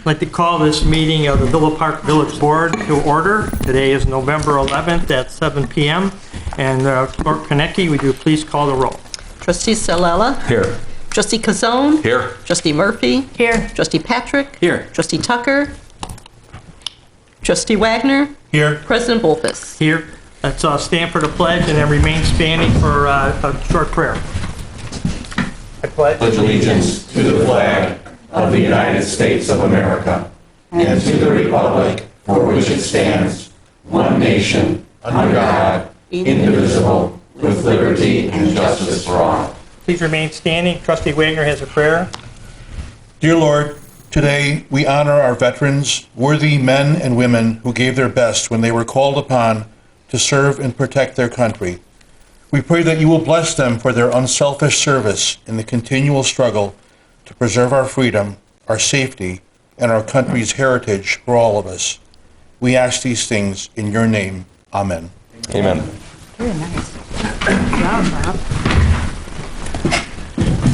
I'd like to call this meeting of the Villa Park Village Board to order. Today is November 11th at 7 p.m. And Clerk Konecki, would you please call the roll? Trustee Salella? Here. Trustee Kazone? Here. Trustee Murphy? Here. Trustee Patrick? Here. Trustee Tucker? Trustee Wagner? Here. President Bolfus? Here. Let's stand for the pledge and then remain standing for a short prayer. I pledge allegiance to the flag of the United States of America and to the republic for which it stands, one nation, under God, indivisible, with liberty and justice for all. Please remain standing. Trustee Wagner has a prayer. Dear Lord, today we honor our veterans, worthy men and women who gave their best when they were called upon to serve and protect their country. We pray that you will bless them for their unselfish service in the continual struggle to preserve our freedom, our safety, and our country's heritage for all of us. We ask these things in your name. Amen. Amen. Very nice. Good job, Bob.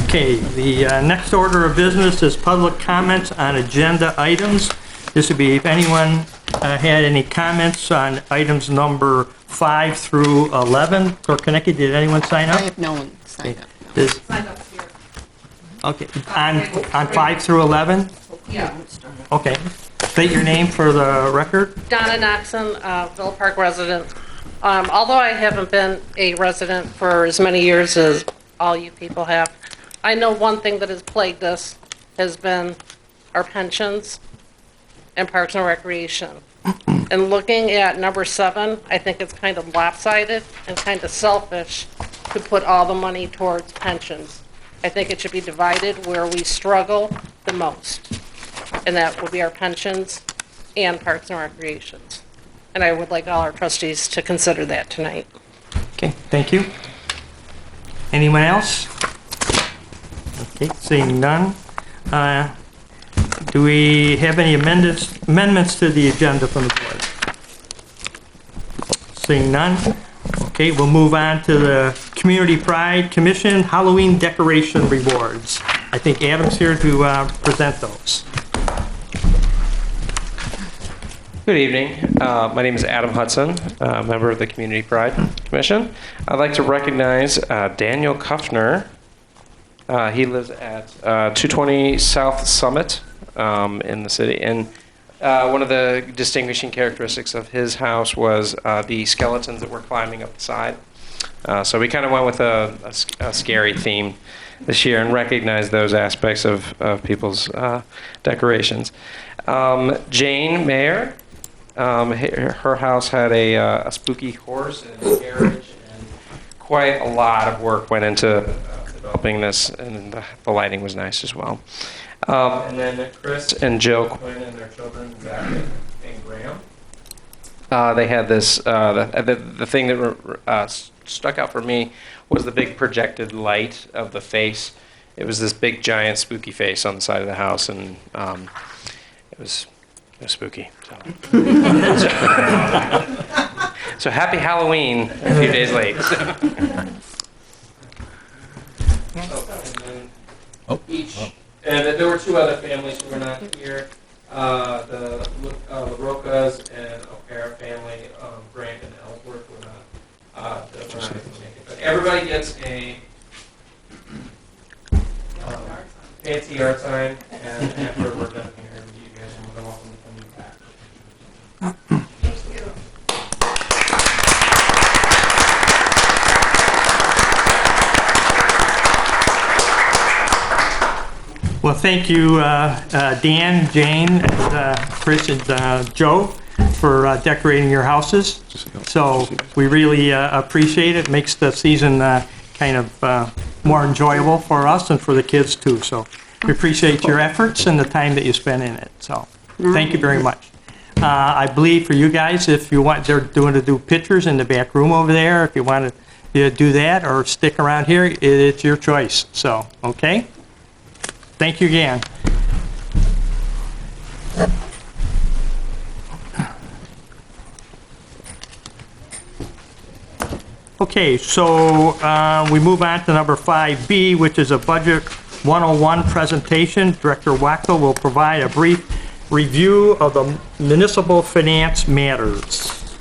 Okay, the next order of business is public comments on agenda items. This would be if anyone had any comments on items number 5 through 11. Clerk Konecki, did anyone sign I up? have no one signed up. Signed up here. Okay, on 5 through 11? Yeah. Okay. State your name for the record. Donna Knoxon, Villa Park resident. Although I haven't been a resident for as many years as all you people have, I know one thing that has plagued us has been our pensions and Parks and Recreation. And looking at number 7, I think it's kind of lopsided and kind of selfish to put all the money towards pensions. I think it should be divided where we struggle the most, and that would be our pensions and Parks and Recreations. And I would like all our trustees to consider that tonight. Okay, thank you. Anyone else? Okay, seeing none. Do we have any amendments to the agenda from the board? Seeing none. Okay, we'll move on to the Community Pride Commission Halloween Decoration Rewards. I think Adam's here to present those. Good evening. My name is Adam Hudson, member of the Community Pride Commission. I'd like to recognize Daniel Kuffner. He lives at 220 South Summit in the city. And one of the distinguishing characteristics of his house was the skeletons that were climbing up the side. So we kind of went with a scary theme this year and recognized those aspects of people's decorations. Jane Mayer. Her house had a spooky horse and a carriage, and quite a lot of work went into developing this, and the lighting was nice as well. And then Chris and Joe Quinn and their children, Zach and Graham. They had this, the thing that stuck out for me was the big projected light of the face. It was this big, giant, spooky face on the side of the house, and it was spooky. So happy Halloween a few days late. And there were 2 other families who were not here. The LaRocas and O'Hara family, Grant and Ellsworth, were not able to make it. But everybody gets a fancy yard sign, and after we're done here, you guys are more than welcome to come back. Well, thank you, Dan, Jane, and Chris, and Joe for decorating your houses. So we really appreciate it. Makes the season kind of more enjoyable for us and for the kids too. So we appreciate your efforts and the time that you spend in it. So thank you very much. I believe for you guys, if you want, they're doing to do pictures in the back room over there. If you want to do that or stick around here, it's your choice. So, okay? Thank you again. Okay, so we move on to number 5B, which is a Budget 101 presentation. Director Wachtel will provide a brief review of the municipal finance matters.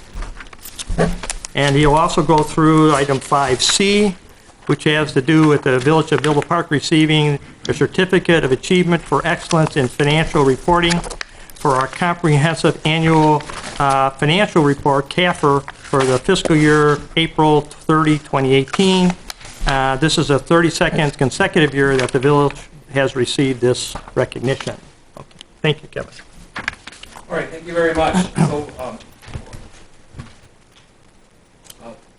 And he'll also go through item 5C, which has to do with the Village of Villa Park receiving a Certificate of Achievement for Excellence in Financial Reporting for our comprehensive annual financial report, CAFR, for the fiscal year April 30, 2018. This is the 32nd consecutive year that the village has received this recognition. Okay. Thank you, Kevin. All right, thank you very much. So,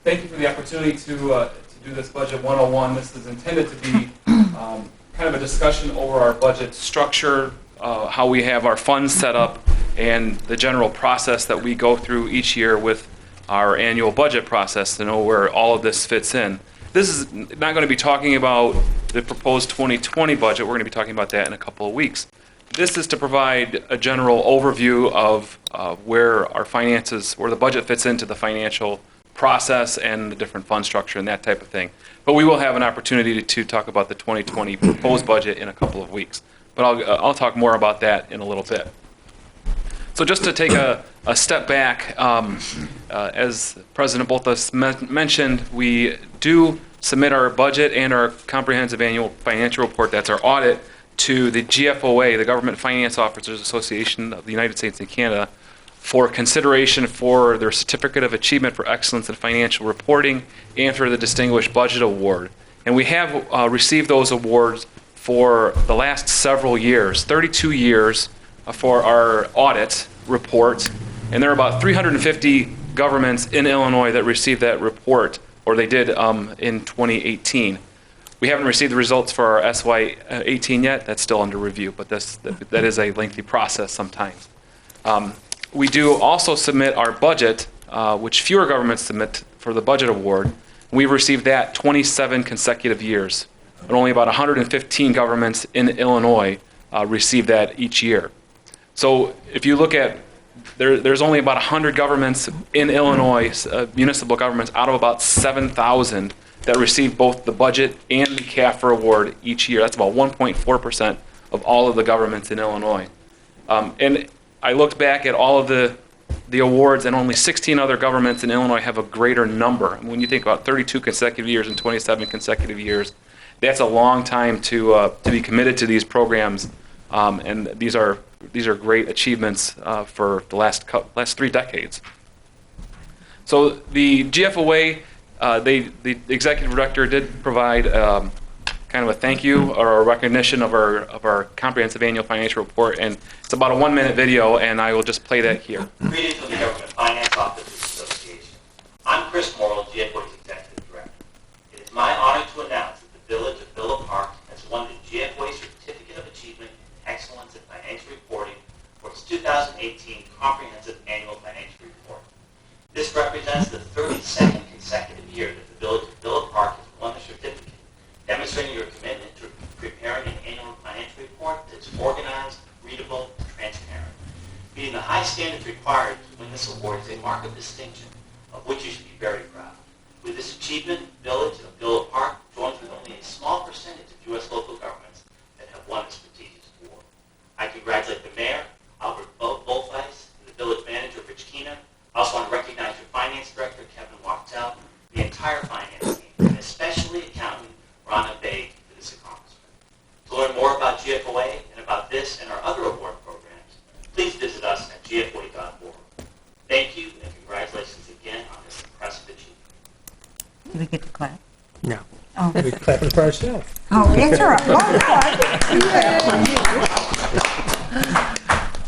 thank you for the opportunity to do this Budget 101. This is intended to be kind of a discussion over our budget structure, how we have our funds set up, and the general process that we go through each year with our annual budget process to know where all of this fits in. This is not going to be talking about the proposed 2020 budget. We're going to be talking about that in a couple of weeks. This is to provide a general overview of where our finances, where the budget fits into the financial process and the different fund structure and that type of thing. But we will have an opportunity to talk about the 2020 proposed budget in a couple of weeks. But I'll talk more about that in a little bit. So just to take a step back, as President Boltas mentioned, we do submit our budget and our comprehensive annual financial report, that's our audit, to the GFOA, the Government Finance Officers Association of the United States and Canada, for consideration for their Certificate of Achievement for Excellence in Financial Reporting and for the Distinguished Budget Award. And we have received those awards for the last several years, 32 years for our audit report. And there are about 350 governments in Illinois that received that report, or they did in 2018. We haven't received the results for our SY18 yet. That's still under review, but that is a lengthy process sometimes. We do also submit our budget, which fewer governments submit for the budget award. We've received that 27 consecutive years, but only about 115 governments in Illinois receive that each year. So if you look at, there's only about 100 governments in Illinois, municipal governments, out of about 7,000 that receive both the budget and the CAFR award each year. That's about 1.4% of all of the governments in Illinois. And I looked back at all of the awards, and only 16 other governments in Illinois have a greater number. And when you think about 32 consecutive years and 27 consecutive years, that's a long time to be committed to these programs. And these are great achievements for the last 3 decades. So the GFOA, the executive director did provide kind of a thank you or a recognition of our comprehensive annual financial report, and it's about a 1-minute video, and I will just play that here. Greetings from the Government Finance Officers Association. I'm Chris Morrill, GFOA's executive director. It is my honor to announce that the Village of Villa Park has won the GFOA Certificate of Achievement in Excellence in Financial Reporting for its 2018 Comprehensive Annual Financial Report. This represents the 32nd consecutive year that the Village of Villa Park has won the certificate, demonstrating your commitment to preparing an annual financial report that's organized, readable, and transparent. Meeting the high standards required to win this award is a mark of distinction, of which you should be very proud. With this achievement, Village of Villa Park joins with only a small percentage of U.S. local governments that have won this prestigious award. I congratulate the Mayor, Albert Boltweiss, and the Village Manager, Rich Keener. I also want to recognize your Finance Director, Kevin Wachtel, the entire Finance team, and especially Accountant Rana Bey for this accomplishment. To learn more about GFOA and about this and our other award programs, please visit us at gfoa.org. Thank you, and congratulations again on this impressive achievement. Do we get to clap? No. Oh, We're clapping for ourselves. oh, that's all right.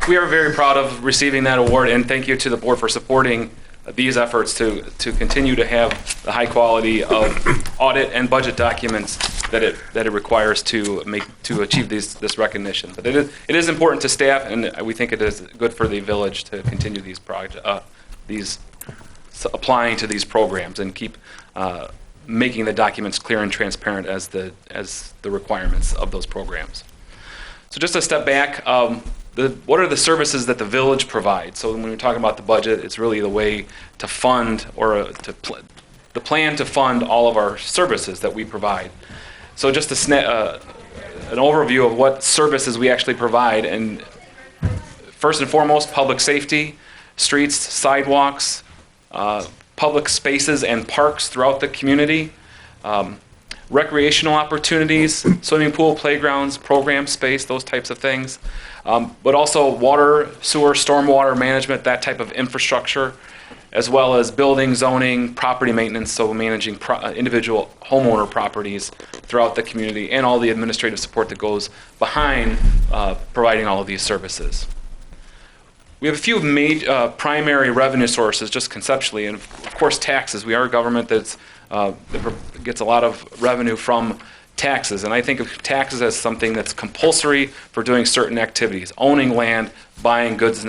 We are very proud of receiving that award, and thank you to the board for supporting these efforts to continue to have the high quality of audit and budget documents that it requires to achieve this recognition. But it is important to staff, and we think it is good for the village to continue these applying to these programs and keep making the documents clear and transparent as the requirements of those programs. So just a step back. What are the services that the village provides? So when we're talking about the budget, it's really the way to fund or the plan to fund all of our services that we provide. So just an overview of what services we actually provide. And First and foremost, public safety, streets, sidewalks, public spaces and parks throughout the community, recreational opportunities, swimming pool, playgrounds, program space, those types of things. But also water, sewer, stormwater management, that type of infrastructure, as well as building, zoning, property maintenance, so managing individual homeowner properties throughout the community, and all the administrative support that goes behind providing all of these services. We have a few primary revenue sources, just conceptually, and of course taxes. We are a government that gets a lot of revenue from taxes, and I think of taxes as something that's compulsory for doing certain activities. Owning land, buying goods,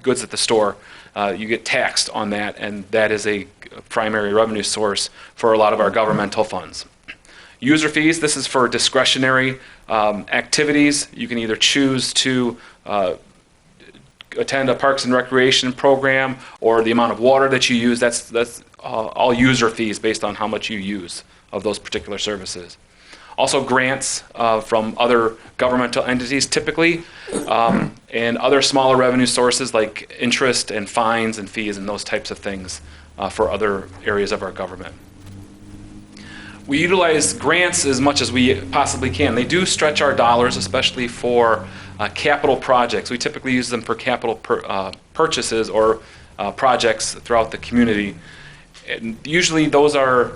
goods at the store, you get taxed on that, and that is a primary revenue source for a lot of our governmental funds. User fees, this is for discretionary activities. You can either choose to attend a parks and recreation program, or the amount of water that you use. That's all user fees based on how much you use of those particular services. Also grants from other governmental entities typically, and other smaller revenue sources like interest and fines and fees and those types of things for other areas of our government. We utilize grants as much as we possibly can. They do stretch our dollars, especially for capital projects. We typically use them for capital purchases or projects throughout the community. And usually those are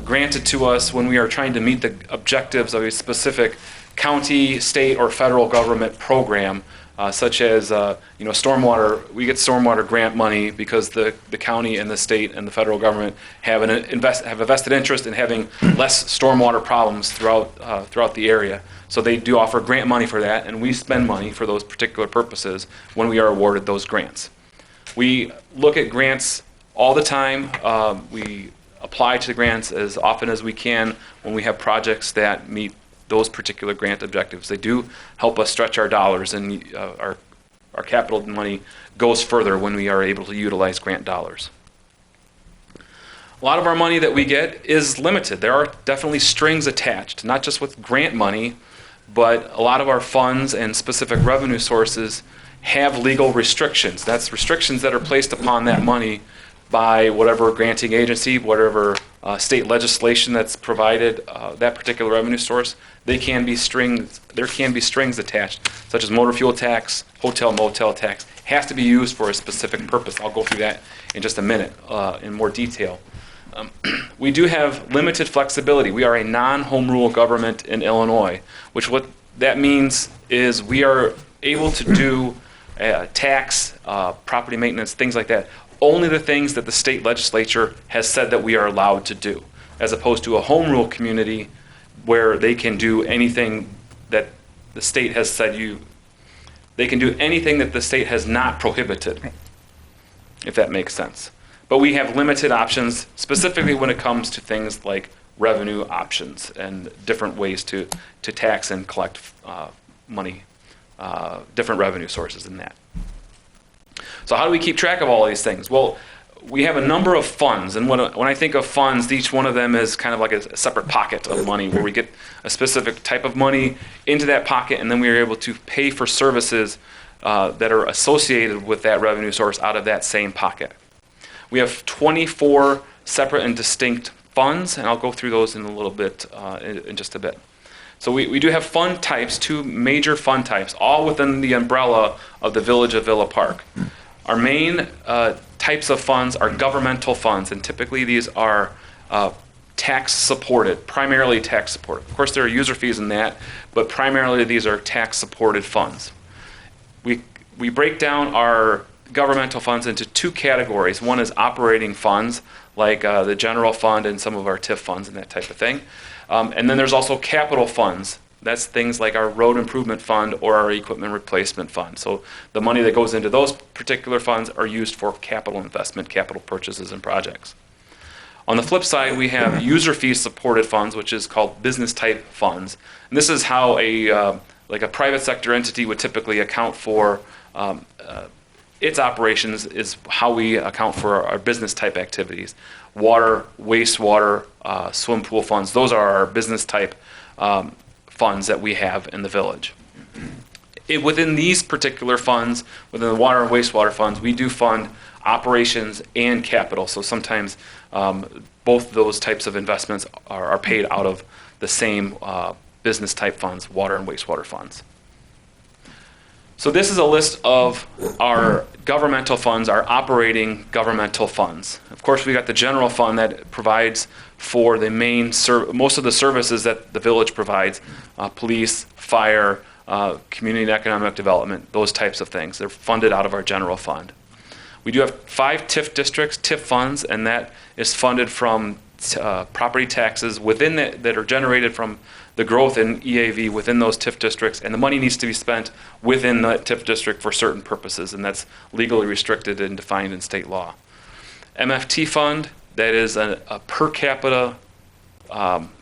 granted to us when we are trying to meet the objectives of a specific county, state, or federal government program, such as stormwater. We get stormwater grant money because the county and the state and the federal government have a vested interest in having less stormwater problems throughout the area. So they do offer grant money for that, and we spend money for those particular purposes when we are awarded those grants. We look at grants all the time. We apply to the grants as often as we can when we have projects that meet those particular grant objectives. They do help us stretch our dollars, and our capital money goes further when we are able to utilize grant dollars. A lot of our money that we get is limited. There are definitely strings attached, not just with grant money, but a lot of our funds and specific revenue sources have legal restrictions. That's restrictions that are placed upon that money by whatever granting agency, whatever state legislation that's provided that particular revenue source. There can be strings attached, such as motor fuel tax, hotel motel tax. Has to be used for a specific purpose. I'll go through that in just a minute in more detail. We do have limited flexibility. We are a non-home rule government in Illinois, which what that means is we are able to do tax, property maintenance, things like that, only the things that the state legislature has said that we are allowed to do, as opposed to a home rule community where they can do anything that the state has said they can do anything that the state has not prohibited, if that makes sense. But we have limited options, specifically when it comes to things like revenue options and different ways to tax and collect money, different revenue sources in that. So how do we keep track of all these things? Well, we have a number of funds, and when I think of funds, each one of them is kind of like a separate pocket of money where we get a specific type of money into that pocket, and then we are able to pay for services that are associated with that revenue source out of that same pocket. We have 24 separate and distinct funds, and I'll go through those in a little bit, in just a bit. So we do have fund types, two major fund types, all within the umbrella of the Village of Villa Park. Our main types of funds are governmental funds, and typically these are tax supported, primarily tax supported. Of course, there are user fees in that, but primarily these are tax supported funds. We break down our governmental funds into two categories. One is operating funds, like the general fund and some of our TIF funds and that type of thing. And then there's also capital funds. That's things like our road improvement fund or our equipment replacement fund. So the money that goes into those particular funds are used for capital investment, capital purchases and projects. On the flip side, we have user fee supported funds, which is called business type funds. And this is how like a private sector entity would typically account for its operations, is how we account for our business type activities. Water, wastewater, swim pool funds, those are our business type funds that we have in the village. Within these particular funds, within the water and wastewater funds, we do fund operations and capital. So sometimes both those types of investments are paid out of the same business type funds, water and wastewater funds. So this is a list of our governmental funds, our operating governmental funds. Of course, we got the general fund that provides for the main, most of the services that the village provides, police, fire, community and economic development, those types of things. They're funded out of our general fund. We do have 5 TIF districts, TIF funds, and that is funded from property taxes within that are generated from the growth in EAV within those TIF districts, and the money needs to be spent within the TIF district for certain purposes, and that's legally restricted and defined in state law. MFT fund, that is a per capita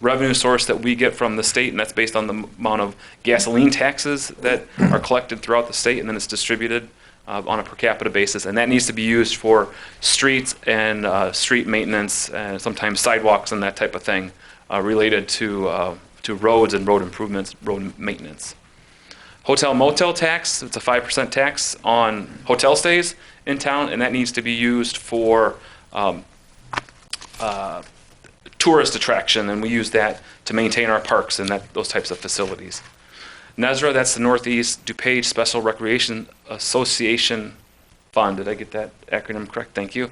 revenue source that we get from the state, and that's based on the amount of gasoline taxes that are collected throughout the state, and then it's distributed on a per capita basis, and that needs to be used for streets and street maintenance, and sometimes sidewalks and that type of thing related to roads and road improvements, road maintenance. Hotel motel tax, it's a 5% tax on hotel stays in town, and that needs to be used for tourist attraction, and we use that to maintain our parks and those types of facilities. NESRA, that's the Northeast DuPage Special Recreation Association Fund. Did I get that acronym correct? Thank you.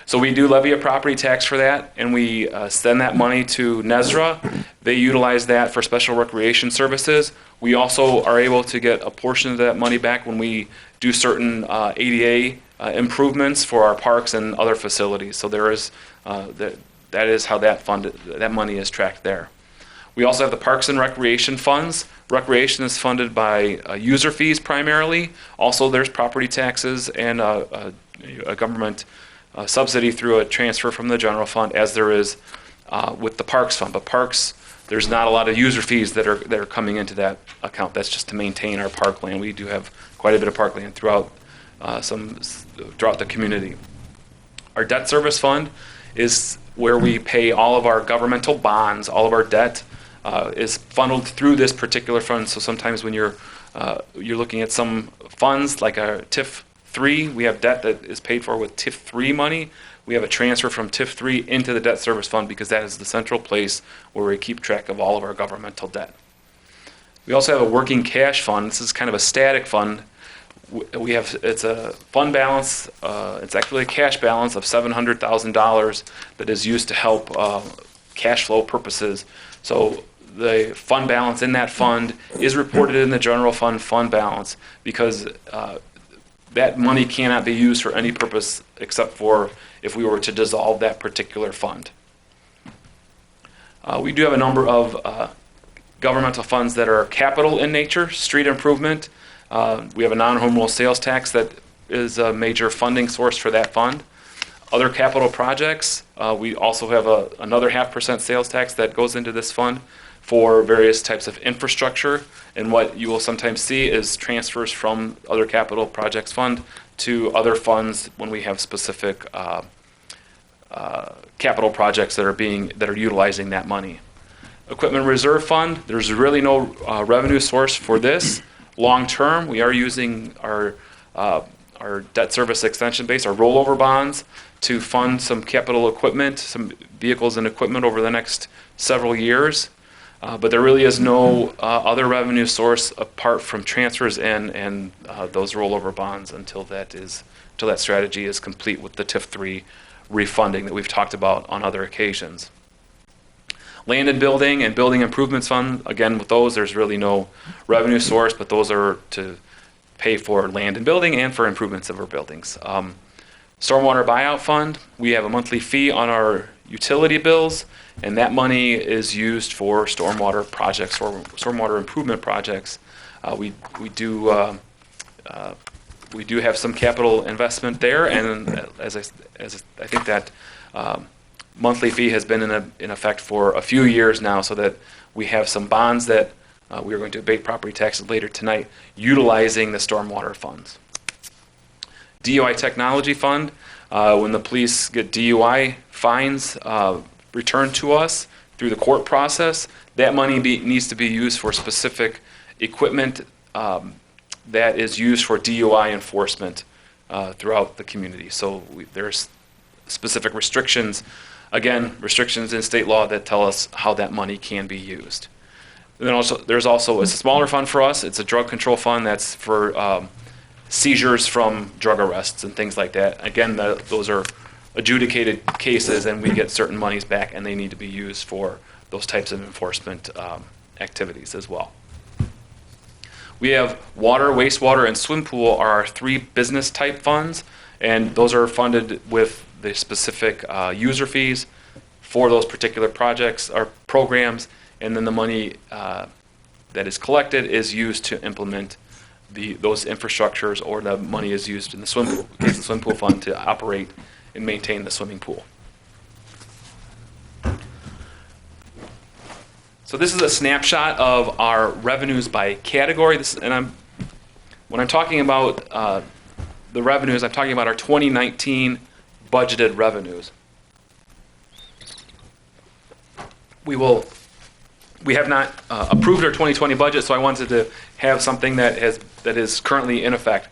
So we do levy a property tax for that, and we send that money to NESRA. They utilize that for special recreation services. We also are able to get a portion of that money back when we do certain ADA improvements for our parks and other facilities. So there is that is how that money is tracked there. We also have the Parks and Recreation funds. Recreation is funded by user fees primarily. Also, there's property taxes and a government subsidy through a transfer from the general fund, as there is with the Parks fund. But Parks, there's not a lot of user fees that are coming into that account. That's just to maintain our parkland. We do have quite a bit of parkland throughout the community. Our debt service fund is where we pay all of our governmental bonds, all of our debt. Is funneled through this particular fund. So sometimes when you're looking at some funds like a TIF 3, we have debt that is paid for with TIF 3 money. We have a transfer from TIF 3 into the debt service fund because that is the central place where we keep track of all of our governmental debt. We also have a working cash fund. This is kind of a static fund. It's a fund balance. It's actually a cash balance of $700,000 that is used to help cash flow purposes. So the fund balance in that fund is reported in the general fund balance because that money cannot be used for any purpose except for if we were to dissolve that particular fund. We do have a number of governmental funds that are capital in nature, street improvement. We have a non-home rule sales tax that is a major funding source for that fund. Other capital projects, we also have another 0.5% sales tax that goes into this fund for various types of infrastructure. And what you will sometimes see is transfers from other capital projects fund to other funds when we have specific capital projects that are utilizing that money. Equipment reserve fund, there's really no revenue source for this. Long term, we are using our debt service extension base, our rollover bonds, to fund some capital equipment, some vehicles and equipment over the next several years. But there really is no other revenue source apart from transfers and those rollover bonds until that strategy is complete with the TIF 3 refunding that we've talked about on other occasions. Land and building improvements fund, again, with those, there's really no revenue source, but those are to pay for land and building and for improvements of our buildings. Stormwater buyout fund, we have a monthly fee on our utility bills, and that money is used for stormwater projects or stormwater improvement projects. We do have some capital investment there, and as I think that monthly fee has been in effect for a few years now, so that we have some bonds that we are going to abate property taxes later tonight, utilizing the stormwater funds. DUI technology fund, when the police get DUI fines returned to us through the court process, that money needs to be used for specific equipment that is used for DUI enforcement throughout the community. So there's specific restrictions, again, restrictions in state law that tell us how that money can be used. And then also, there's also, it's a smaller fund for us. It's a drug control fund that's for seizures from drug arrests and things like that. Again, those are adjudicated cases, and we get certain monies back, and they need to be used for those types of enforcement activities as well. We have water, wastewater, and swim pool are our 3 business type funds, and those are funded with the specific user fees for those particular projects or programs, and then the money that is collected is used to implement those infrastructures, or the money is used in the swim pool fund to operate and maintain the swimming pool. So this is a snapshot of our revenues by category. When I'm talking about the revenues, I'm talking about our 2019 budgeted revenues. We have not approved our 2020 budget, so I wanted to have something that is currently in effect.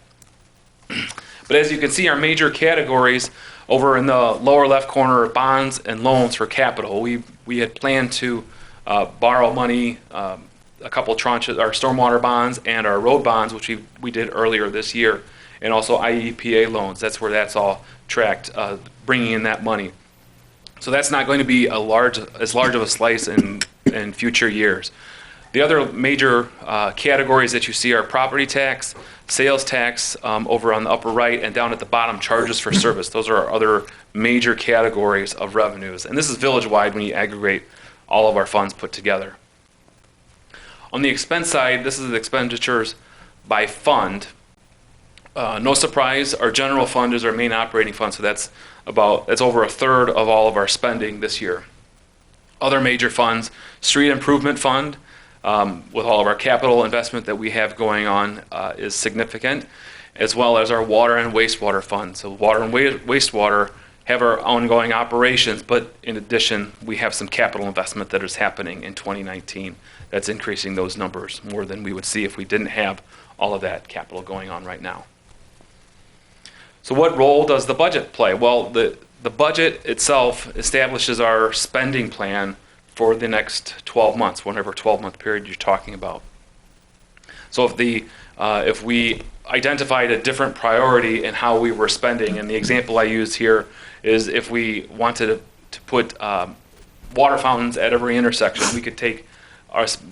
But as you can see, our major categories over in the lower left corner are bonds and loans for capital. We had planned to borrow money, a couple tranches, our stormwater bonds and our road bonds, which we did earlier this year, and also IEPA loans. That's where that's all tracked, bringing in that money. So that's not going to be as large of a slice in future years. The other major categories that you see are property tax, sales tax over on the upper right, and down at the bottom, charges for service. Those are our other major categories of revenues. And this is village-wide when you aggregate all of our funds put together. On the expense side, this is the expenditures by fund. No surprise, our general fund is our main operating fund, so that's over a third of all of our spending this year. Other major funds, street improvement fund, with all of our capital investment that we have going on is significant, as well as our water and wastewater fund. So water and wastewater have our ongoing operations, but in addition, we have some capital investment that is happening in 2019 that's increasing those numbers more than we would see if we didn't have all of that capital going on right now. So what role does the budget play? Well, the budget itself establishes our spending plan for the next 12 months, whatever 12-month period you're talking about. So if we identified a different priority in how we were spending, and the example I used here is if we wanted to put water fountains at every intersection,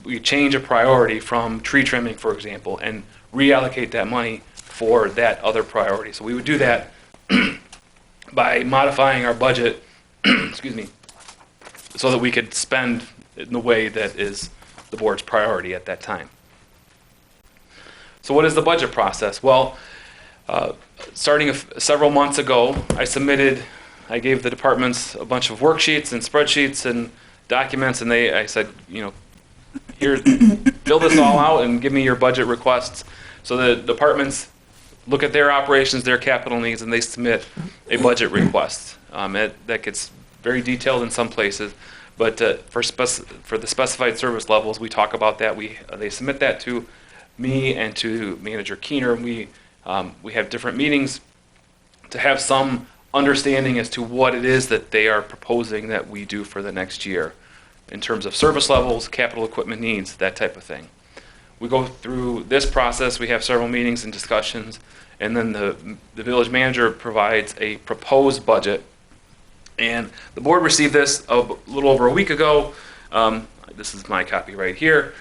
we change a priority from tree trimming, for example, and reallocate that money for that other priority. So we would do that by modifying our budget, excuse me, so that we could spend in the way that is the board's priority at that time. So what is the budget process? Well, starting several months ago, I gave the departments a bunch of worksheets and spreadsheets and documents, and I said, here, fill this all out and give me your budget requests. So the departments look at their operations, their capital needs, and they submit a budget request. That gets very detailed in some places, but for the specified service levels, we talk about that. They submit that to me and to Manager Keener. We have different meetings to have some understanding as to what it is that they are proposing that we do for the next year in terms of service levels, capital equipment needs, that type of thing. We go through this process, we have several meetings and discussions, and then the village manager provides a proposed budget. And the board received this a little over a week ago. This is my copy right here.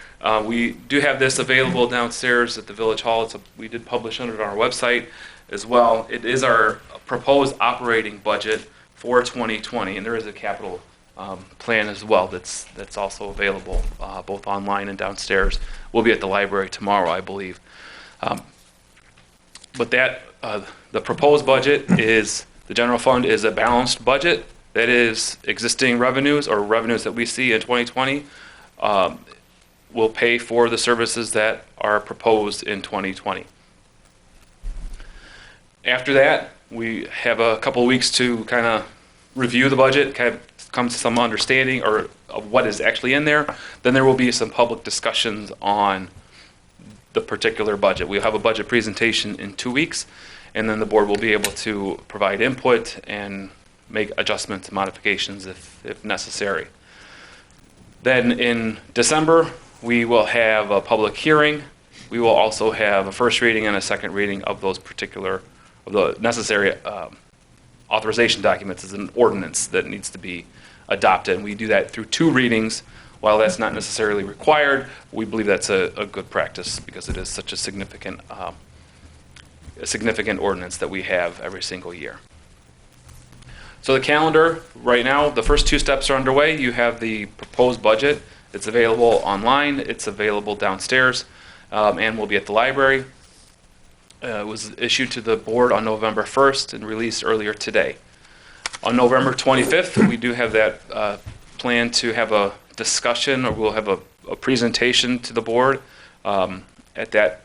We do have this available downstairs at the Village Hall. We did publish it on our website as well. It is our proposed operating budget for 2020, and there is a capital plan as well that's also available both online and downstairs. We'll be at the library tomorrow, I believe. But the proposed budget is, the general fund is a balanced budget. That is, existing revenues or revenues that we see in 2020 will pay for the services that are proposed in 2020. After that, we have a couple of weeks to kind of review the budget, kind of come to some understanding of what is actually in there. Then there will be some public discussions on the particular budget. We'll have a budget presentation in 2 weeks, and then the board will be able to provide input and make adjustments and modifications if necessary. Then in December, we will have a public hearing. We will also have a first reading and a second reading of those particular, of the necessary authorization documents as an ordinance that needs to be adopted. And we do that through 2 readings. While that's not necessarily required, we believe that's a good practice because it is such a significant ordinance that we have every single year. So the calendar, right now, the first 2 steps are underway. You have the proposed budget. It's available online. It's available downstairs, and will be at the library. It was issued to the board on November 1st and released earlier today. On November 25th, we do have that plan to have a discussion, or we'll have a presentation to the board on that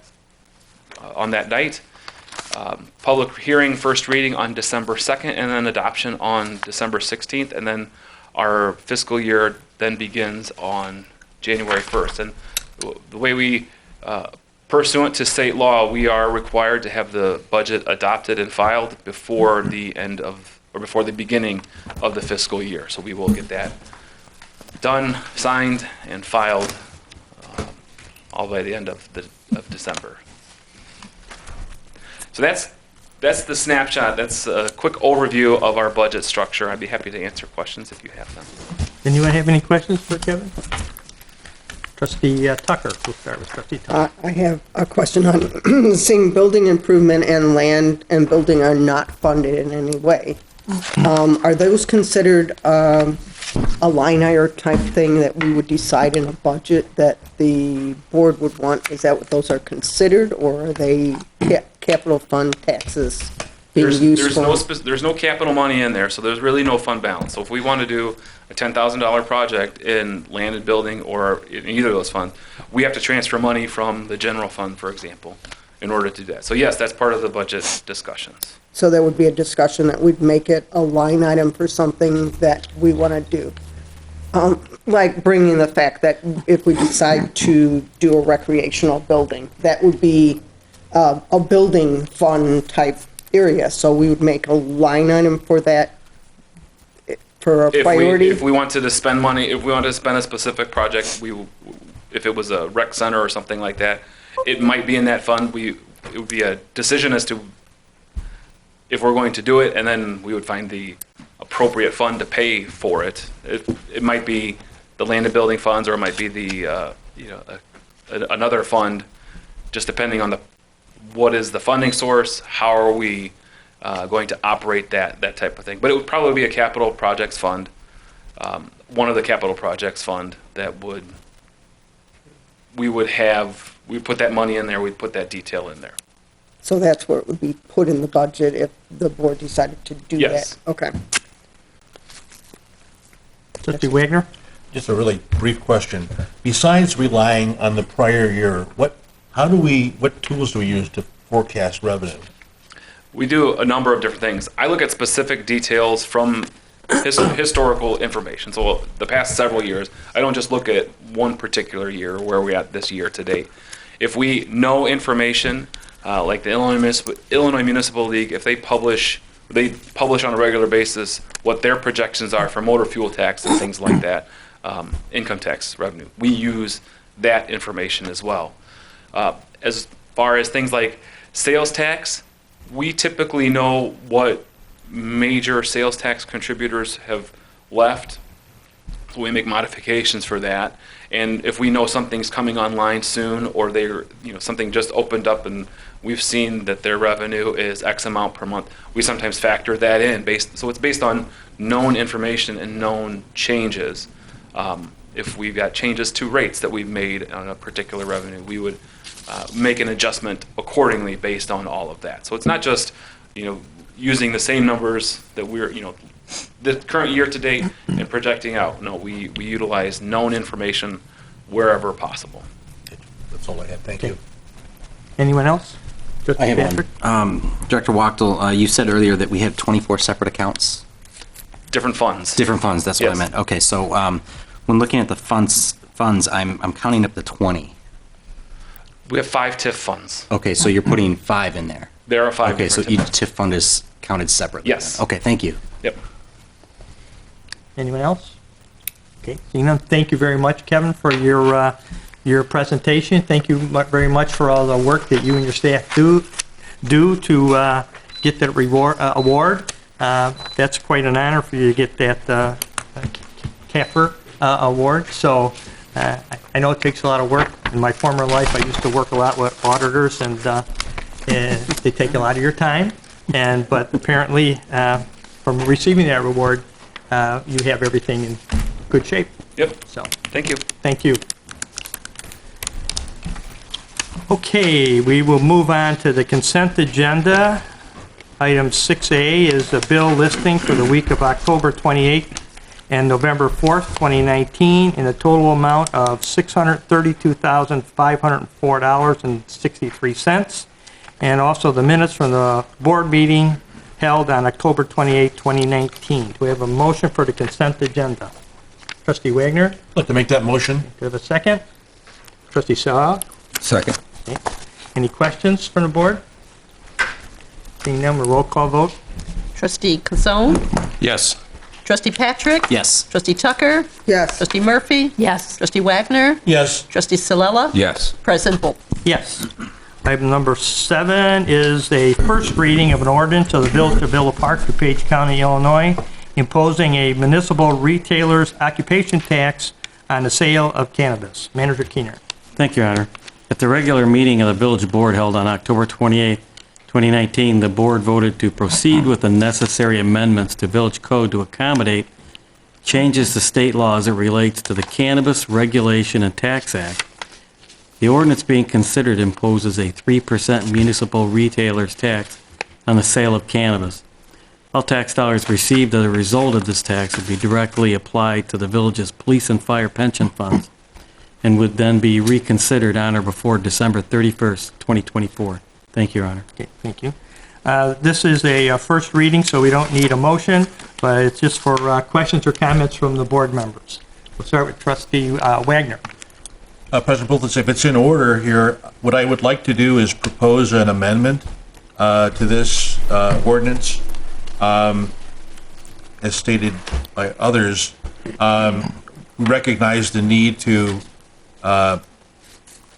night. Public hearing, first reading on December 2nd, and then adoption on December 16th, and then our fiscal year then begins on January 1st. And the way we, pursuant to state law, we are required to have the budget adopted and filed before the end of, or before the beginning of the fiscal year. So we will get that done, signed, and filed all by the end of December. So that's the snapshot. That's a quick overview of our budget structure. I'd be happy to answer questions if you have them. Anyone have any questions for Kevin? Trustee Tucker, we'll start with Trustee Tucker. I have a question on seeing building improvement and land and building are not funded in any way. Are those considered a line item type thing that we would decide in a budget that the board would want? Is that what those are considered, or are they capital fund taxes being used for? There's no capital money in there, so there's really no fund balance. So if we want to do a $10,000 project in land and building or in either of those funds, we have to transfer money from the general fund, for example, in order to do that. So yes, that's part of the budget discussions. So there would be a discussion that we'd make it a line item for something that we want to do. Like bringing the fact that if we decide to do a recreational building, that would be a building fund type area. So we would make a line item for that, for a priority. If we wanted to spend money, if we wanted to spend a specific project, if it was a rec center or something like that, it might be in that fund. It would be a decision as to if we're going to do it, and then we would find the appropriate fund to pay for it. It might be the land and building funds, or it might be the another fund, just depending on what is the funding source, how are we going to operate that type of thing. But it would probably be a capital projects fund, one of the capital projects fund that we put that money in there, we'd put that detail in there. So that's where it would be put in the budget if the board decided to do Yes. that? Okay. Trustee Wagner? Just a really brief question. Besides relying on the prior year, what tools do we use to forecast revenue? We do a number of different things. I look at specific details from historical information. So the past several years, I don't just look at one particular year, where we're at this year to date. If we know information, like the Illinois Municipal League, if they publish on a regular basis what their projections are for motor fuel tax and things like that, income tax revenue. We use that information as well. As far as things like sales tax, we typically know what major sales tax contributors have left, so we make modifications for that. And if we know something's coming online soon, or something just opened up and we've seen that their revenue is X amount per month, we sometimes factor that in. So it's based on known information and known changes. If we've got changes to rates that we've made on a particular revenue, we would make an adjustment accordingly based on all of that. So it's not just using the same numbers that we're the current year to date and projecting out. No, we utilize known information wherever possible. That's all I had. Thank you. Anyone else? I have one. Director Wachtel, you said earlier that we have 24 separate accounts? Different funds. Different funds, that's what Yes. I meant. Okay, so when looking at the funds, I'm counting up to 20. We have 5 TIF funds. Okay, so you're putting 5 in there. There are 5 Okay, so different each TIF fund is counted separately? Yes. then? Okay, thank you. Yep. Anyone else? Okay, seeing none, thank you very much, Kevin, for your presentation. Thank you very much for all the work that you and your staff do to get that award. That's quite an honor for you to get that CAPR award. So I know it takes a lot of work. In my former life, I used to work a lot with auditors, and they take a lot of your time. But apparently, from receiving that award, you have everything in good shape. Yep. So Thank you. thank you. Okay, we will move on to the consent agenda. Item 6A is the bill listing for the week of October 28th and November 4th, 2019, in a total amount of $632,504.63. And also the minutes from the board meeting held on October 28, 2019. Do we have a motion for the consent agenda? Trustee Wagner, do I'd like to make that motion. we have a second? Trustee Saw? Second. Okay. Any questions from the board? Seeing none, we'll roll call vote. Trustee Kazone? Yes. Trustee Patrick? Yes. Trustee Tucker? Yes. Trustee Murphy? Yes. Trustee Wagner? Yes. Trustee Salella? Yes. President Volpe? Yes. Item number 7 is a first reading of an ordinance of the Village of Villa Park, DuPage County, Illinois, imposing a municipal retailer's occupation tax on the sale of cannabis. Manager Keener. Thank you, Your Honor. At the regular meeting of the Village Board held on October 28, 2019, the board voted to proceed with the necessary amendments to Village Code to accommodate changes to state law as it relates to the Cannabis Regulation and Tax Act. The ordinance being considered imposes a 3% municipal retailer's tax on the sale of cannabis. All tax dollars received as a result of this tax would be directly applied to the village's police and fire pension funds and would then be reconsidered on or before December 31st, 2024. Thank you, Your Honor. Okay, thank you. This is a first reading, so we don't need a motion, but it's just for questions or comments from the board members. We'll start with Trustee Wagner. President Bultz, if it's in order here, what I would like to do is propose an amendment to this ordinance. As stated by others, we recognize the need to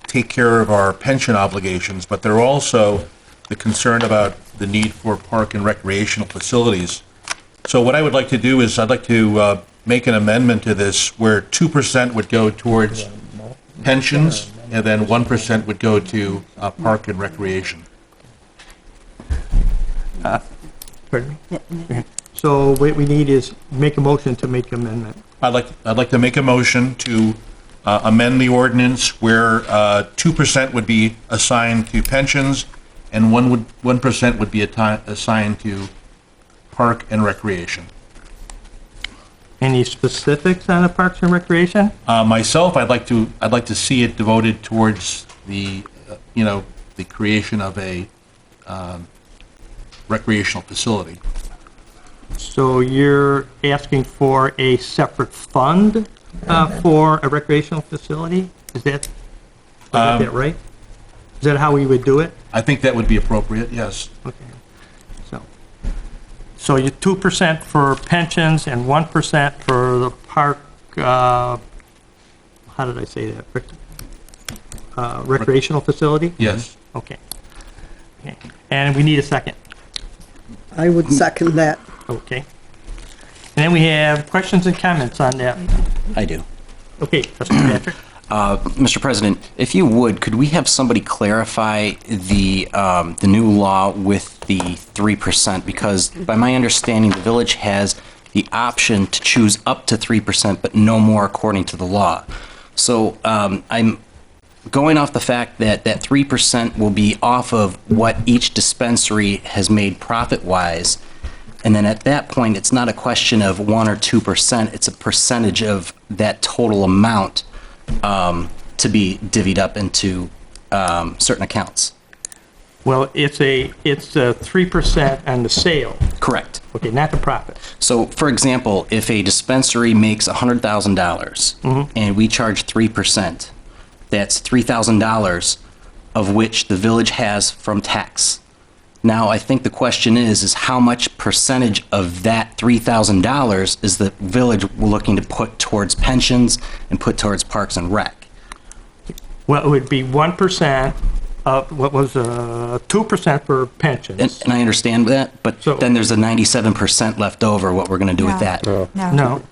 take care of our pension obligations, but there are also the concern about the need for park and recreational facilities. So what I would like to do is I'd like to make an amendment to this where 2% would go towards pensions and then 1% would go to park and recreation. Pardon me? So what we need is make a motion to make amendment. I'd like to make a motion to amend the ordinance where 2% would be assigned to pensions and 1% would be assigned to park and recreation. Any specifics on the Parks and Recreation? Myself, I'd like to see it devoted towards the the creation of a recreational facility. So you're asking for a separate fund for a recreational facility? Is that right? Is that how we would do it? I think that would be appropriate, yes. Okay. So you 2% for pensions and 1% for the park, how did I say that? Recreational facility? Yes. Okay. Okay. And we need a second. I would second that. Okay. And then we have questions and comments on that. I do. Okay, Trustee Patrick. Mr. President, if you would, could we have somebody clarify the new law with the 3%? Because by my understanding, the village has the option to choose up to 3%, but no more according to the law. So I'm going off the fact that that 3% will be off of what each dispensary has made profit-wise. And then at that point, it's not a question of 1 or 2%. It's a percentage of that total amount to be divvied up into certain accounts. Well, it's a 3% on the sale. Correct. Okay, not the profit. So, for example, if a dispensary makes $100,000 and we charge 3%, that's $3,000 of which the village has from tax. Now, I think the question is how much percentage of that $3,000 is the village looking to put towards pensions and put towards Parks and Rec? Well, it would be 1% of, what was, 2% for pensions. And I understand that, but So- then there's a 97% left over, what we're going to do with that. No. No.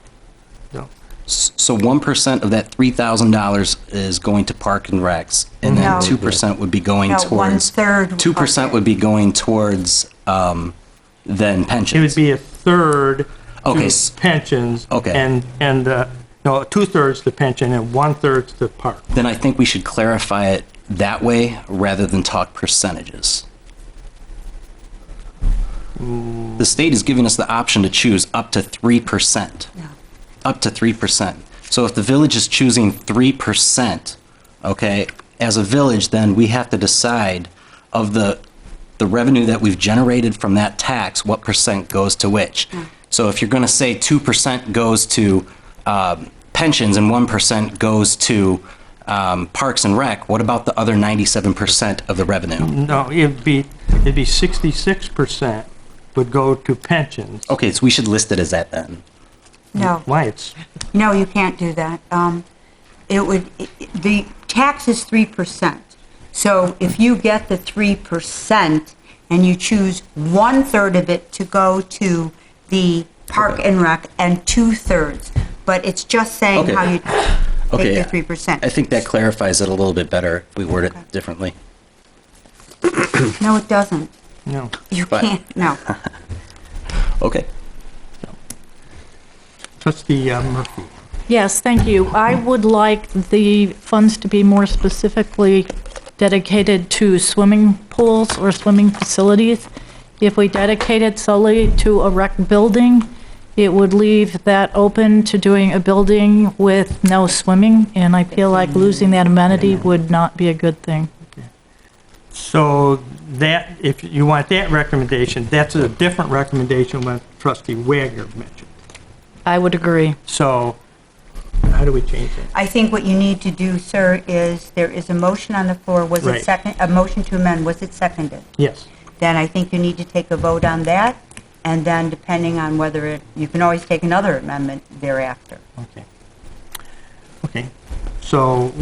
So 1% of that $3,000 is going to Park and Recs, and then No. 2% would be going No, towards... 1/3 2% would be going towards, then pensions. It would be a third Okay, to pensions. okay. And, no, 2/3 to pension and 1/3 to park. Then I think we should clarify it that way rather than talk percentages. The state is giving us the option to choose up to 3%. Up to 3%. So if the village is choosing 3%, okay, as a village, then we have to decide of the revenue that we've generated from that tax, what percent goes to which. So if you're going to say 2% goes to pensions and 1% goes to Parks and Rec, what about the other 97% of the revenue? No, it'd be 66% would go to pensions. Okay, so we should list it as that then. No, Why, it's, no, you can't do that. The tax is 3%. So if you get the 3% and you choose 1/3 of it to go to the Park and Rec and 2/3, but it's just saying Okay. how you Okay, take the 3%. I think that clarifies it a little bit better if we word it differently. No, it doesn't. no. You But- can't, no. Okay. Trustee Murphy. Yes, thank you. I would like the funds to be more specifically dedicated to swimming pools or swimming facilities. If we dedicate it solely to a rec building, it would leave that open to doing a building with no swimming, and I feel like losing that amenity would not be a good thing. So that, if you want that recommendation, that's a different recommendation what Trustee Wagner mentioned. I would agree. So how do we change that? I think what you need to do, sir, is there is a motion on the floor. Was Right. it second, a motion to amend, was it seconded? Yes. Then I think you need to take a vote on that, and then depending on whether it, you can always take another amendment thereafter. Okay. Okay. So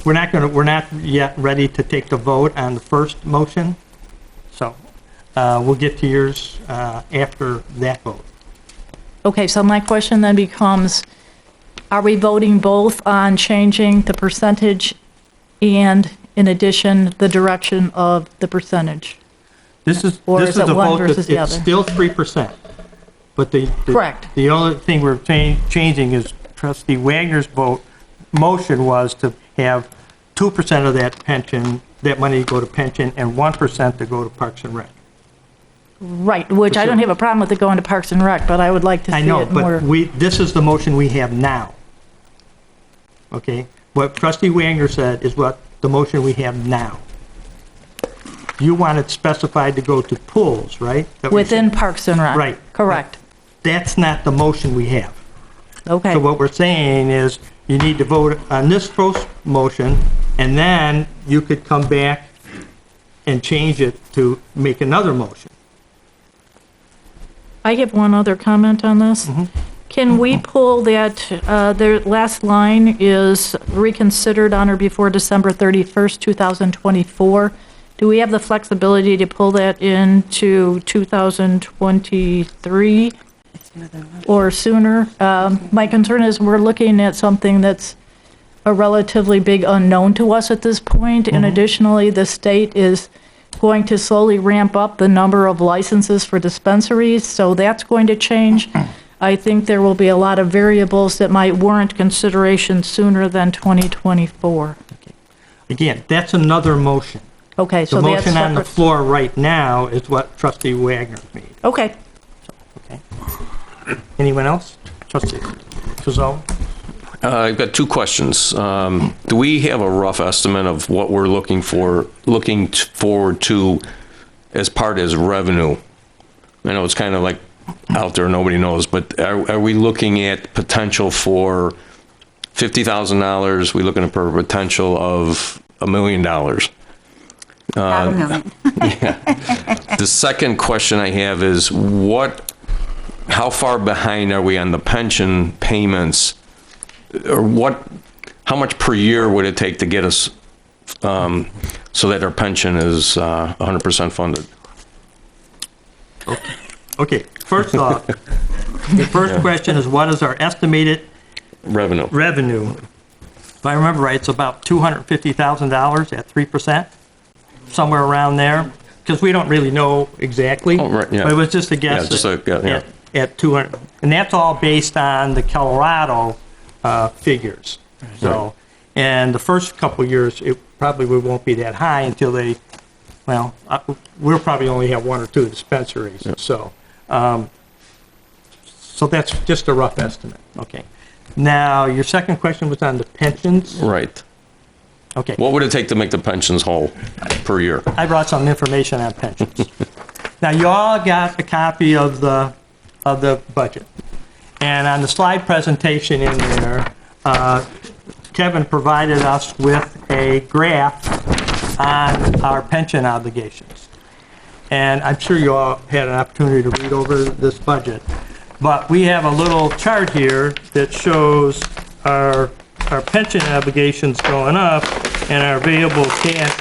we're not yet ready to take the vote on the first motion. So we'll get to yours after that vote. Okay, so my question then becomes, are we voting both on changing the percentage and, in addition, the direction of the percentage? This is Or this is is it a one vote that versus the it's other? still 3%. But Correct. The only thing we're changing is Trustee Wagner's motion was to have 2% of that pension, that money go to pension, and 1% to go to Parks and Rec. Right, which I don't have a problem with it going to Parks and Rec, but I would like to see I know, it more. but this is the motion we have now. Okay? What Trustee Wagner said is what the motion we have now. You want it specified to go to pools, right? That we Within said. Parks and Rec. Right. Correct. That's not the motion we have. Okay. So what we're saying is, you need to vote on this first motion, and then you could come back and change it to make another motion. I have one other comment on this. Can we pull that, the last line is reconsidered on or before December 31st, 2024? Do we have the flexibility to pull that into 2023 or sooner? My concern is we're looking at something that's a relatively big unknown to us at this point, and additionally, the state is going to slowly ramp up the number of licenses for dispensaries, so that's going to change. I think there will be a lot of variables that might warrant consideration sooner than 2024. Again, that's another motion. Okay, The so that's motion on the separate. floor right now is what Trustee Wagner made. Okay. Okay. Anyone else? Trustee Chazal? I've got two questions. Do we have a rough estimate of what we're looking forward to as part as revenue? I know it's kind of like out there, nobody knows, but are we looking at potential for $50,000? We looking for a potential of $1 million? Half a million. The second question I have is how far behind are we on the pension payments? Or how much per year would it take to get us so that our pension is 100% funded? Okay, first off, the first question is what is our estimated Revenue. If I remember right, it's about $250,000 at 3%, somewhere around there, because we don't really know exactly. Oh, right, yeah. But it was just a guess. Yeah, just a guess, yeah. At 200, and that's all based on the Colorado figures. So, and the first couple of years, it probably won't be that high until we'll probably only have one or two dispensaries. Yeah. So that's just a rough estimate. Okay. Now, your second question was on the pensions. Right. Okay. What would it take to make the pensions whole per year? I brought some information on pensions. Now, you all got a copy of the budget. And on the slide presentation in there, Kevin provided us with a graph on our pension obligations. And I'm sure you all had an opportunity to read over this budget. But we have a little chart here that shows our pension obligations going up and our available cash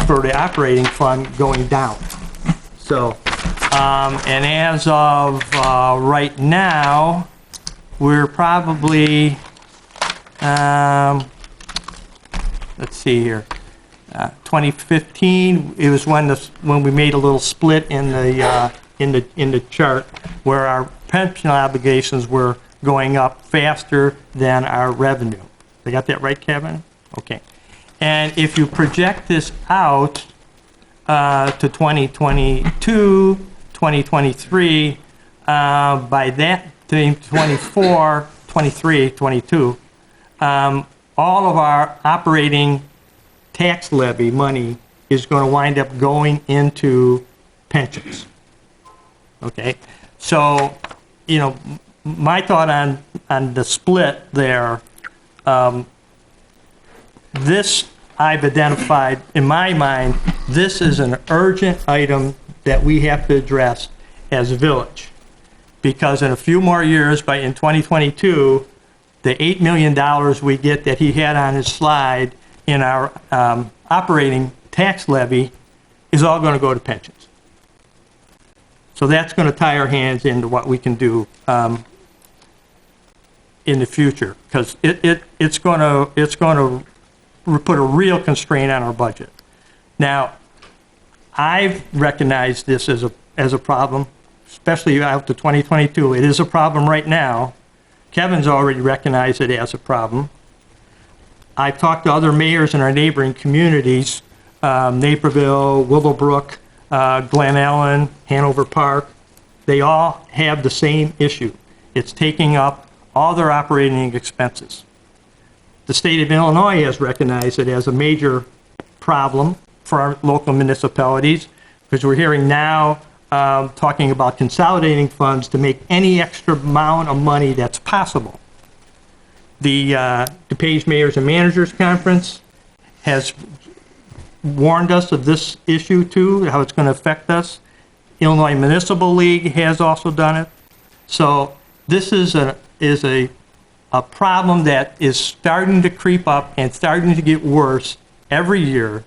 for the operating fund going down. So, and as of right now, we're probably, let's see here, 2015, it was when we made a little split in the chart where our pension obligations were going up faster than our revenue. I got that right, Kevin? Okay. And if you project this out to 2022, 2023, by that time, 24, 23, 22, all of our operating tax levy money is going to wind up going into pensions. Okay? So, my thought on the split there, this I've identified, in my mind, this is an urgent item that we have to address as a village. Because in a few more years, in 2022, the $8 million we get that he had on his slide in our operating tax levy is all going to go to pensions. So that's going to tie our hands into what we can do in the future, because it's going to put a real constraint on our budget. Now, I've recognized this as a problem, especially out to 2022. It is a problem right now. Kevin's already recognized it as a problem. I've talked to other mayors in our neighboring communities, Naperville, Willowbrook, Glen Ellen, Hanover Park. They all have the same issue. It's taking up all their operating expenses. The state of Illinois has recognized it as a major problem for our local municipalities, because we're hearing now talking about consolidating funds to make any extra amount of money that's possible. The DuPage Mayors and Managers Conference has warned us of this issue too, how it's going to affect us. Illinois Municipal League has also done it. So this is a problem that is starting to creep up and starting to get worse every year,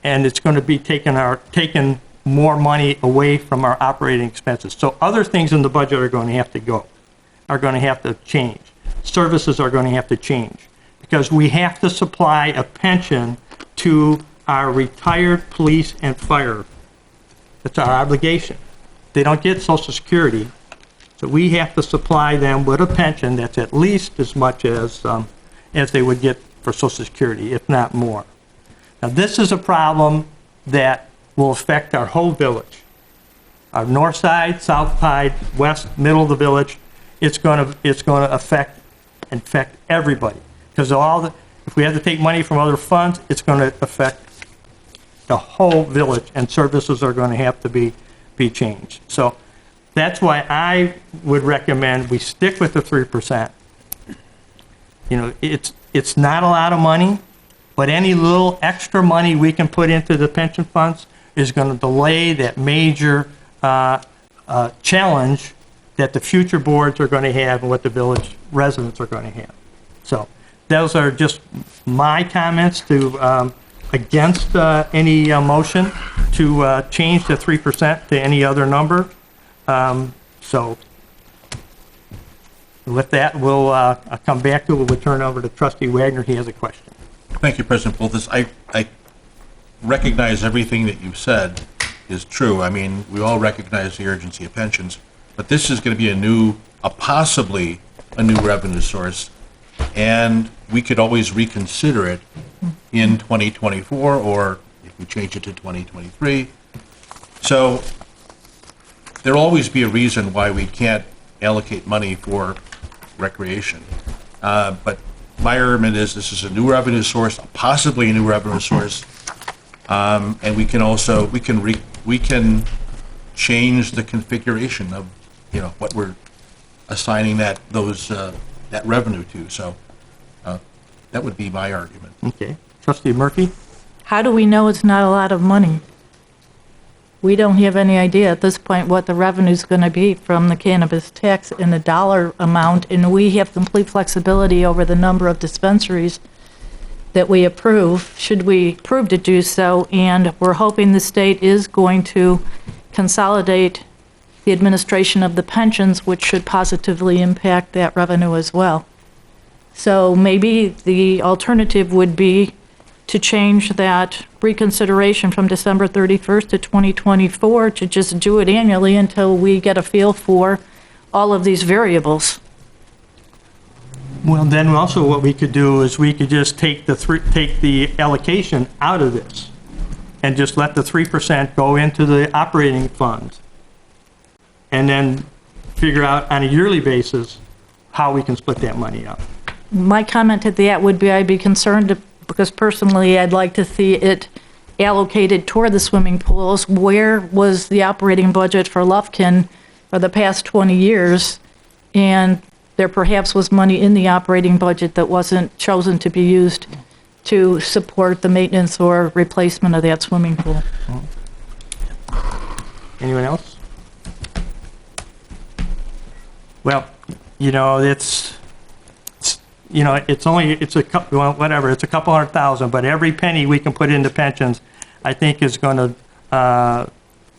and it's going to be taking more money away from our operating expenses. So other things in the budget are going to have to change. Services are going to have to change, because we have to supply a pension to our retired police and fire. It's our obligation. They don't get Social Security, so we have to supply them with a pension that's at least as much as they would get for Social Security, if not more. Now, this is a problem that will affect our whole village. Our north side, south side, west, middle of the village. It's going to affect everybody, because if we have to take money from other funds, it's going to affect the whole village, and services are going to have to be changed. So that's why I would recommend we stick with the 3%. It's not a lot of money, But any little extra money we can put into the pension funds is going to delay that major challenge that the future boards are going to have and what the village residents are going to have. So those are just my comments to against any motion to change the 3% to any other number. So with that, we'll come back to it. We'll turn over to Trustee Wagner. He has a question. Thank you, President Boltis. I recognize everything that you've said is true. I mean, we all recognize the urgency of pensions, but this is going to be possibly a new revenue source, and we could always reconsider it in 2024, or if we change it to 2023. So there'll always be a reason why we can't allocate money for recreation. But my argument is this is a new revenue source, possibly a new revenue source, and we can change the configuration of what we're assigning that revenue to. So that would be my argument. Okay, Trustee Murphy. How do we know it's not a lot of money? We don't have any idea at this point what the revenue is going to be from the cannabis tax in a dollar amount, and we have complete flexibility over the number of dispensaries that we approve, should we prove to do so, and we're hoping the state is going to consolidate the administration of the pensions, which should positively impact that revenue as well. So maybe the alternative would be to change that reconsideration from December 31st to 2024 to just do it annually until we get a feel for all of these variables. Well, then also what we could do is we could just take the allocation out of this and just let the 3% go into the operating funds, and then figure out on a yearly basis how we can split that money up. My comment to that would be I'd be concerned because personally I'd like to see it allocated toward the swimming pools. Where was the operating budget for Lufkin for the past 20 years? And there perhaps was money in the operating budget that wasn't chosen to be used to support the maintenance or replacement of that swimming pool. Anyone else? Well, it's a couple, well, whatever, it's a couple $100,000, but every penny we can put into pensions, I think is going to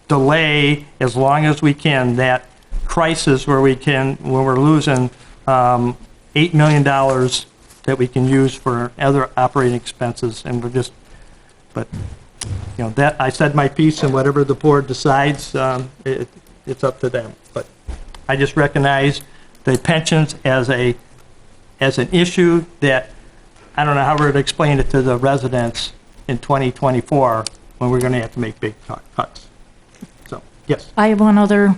delay as long as we can that crisis when we're losing $8 million that we can use for other operating expenses, and that I said my piece, and whatever the board decides, it's up to them. But I just recognize the pensions as an issue that I don't know how we're going to explain it to the residents in 2024 when we're going to have to make big cuts. So, yes. I have one other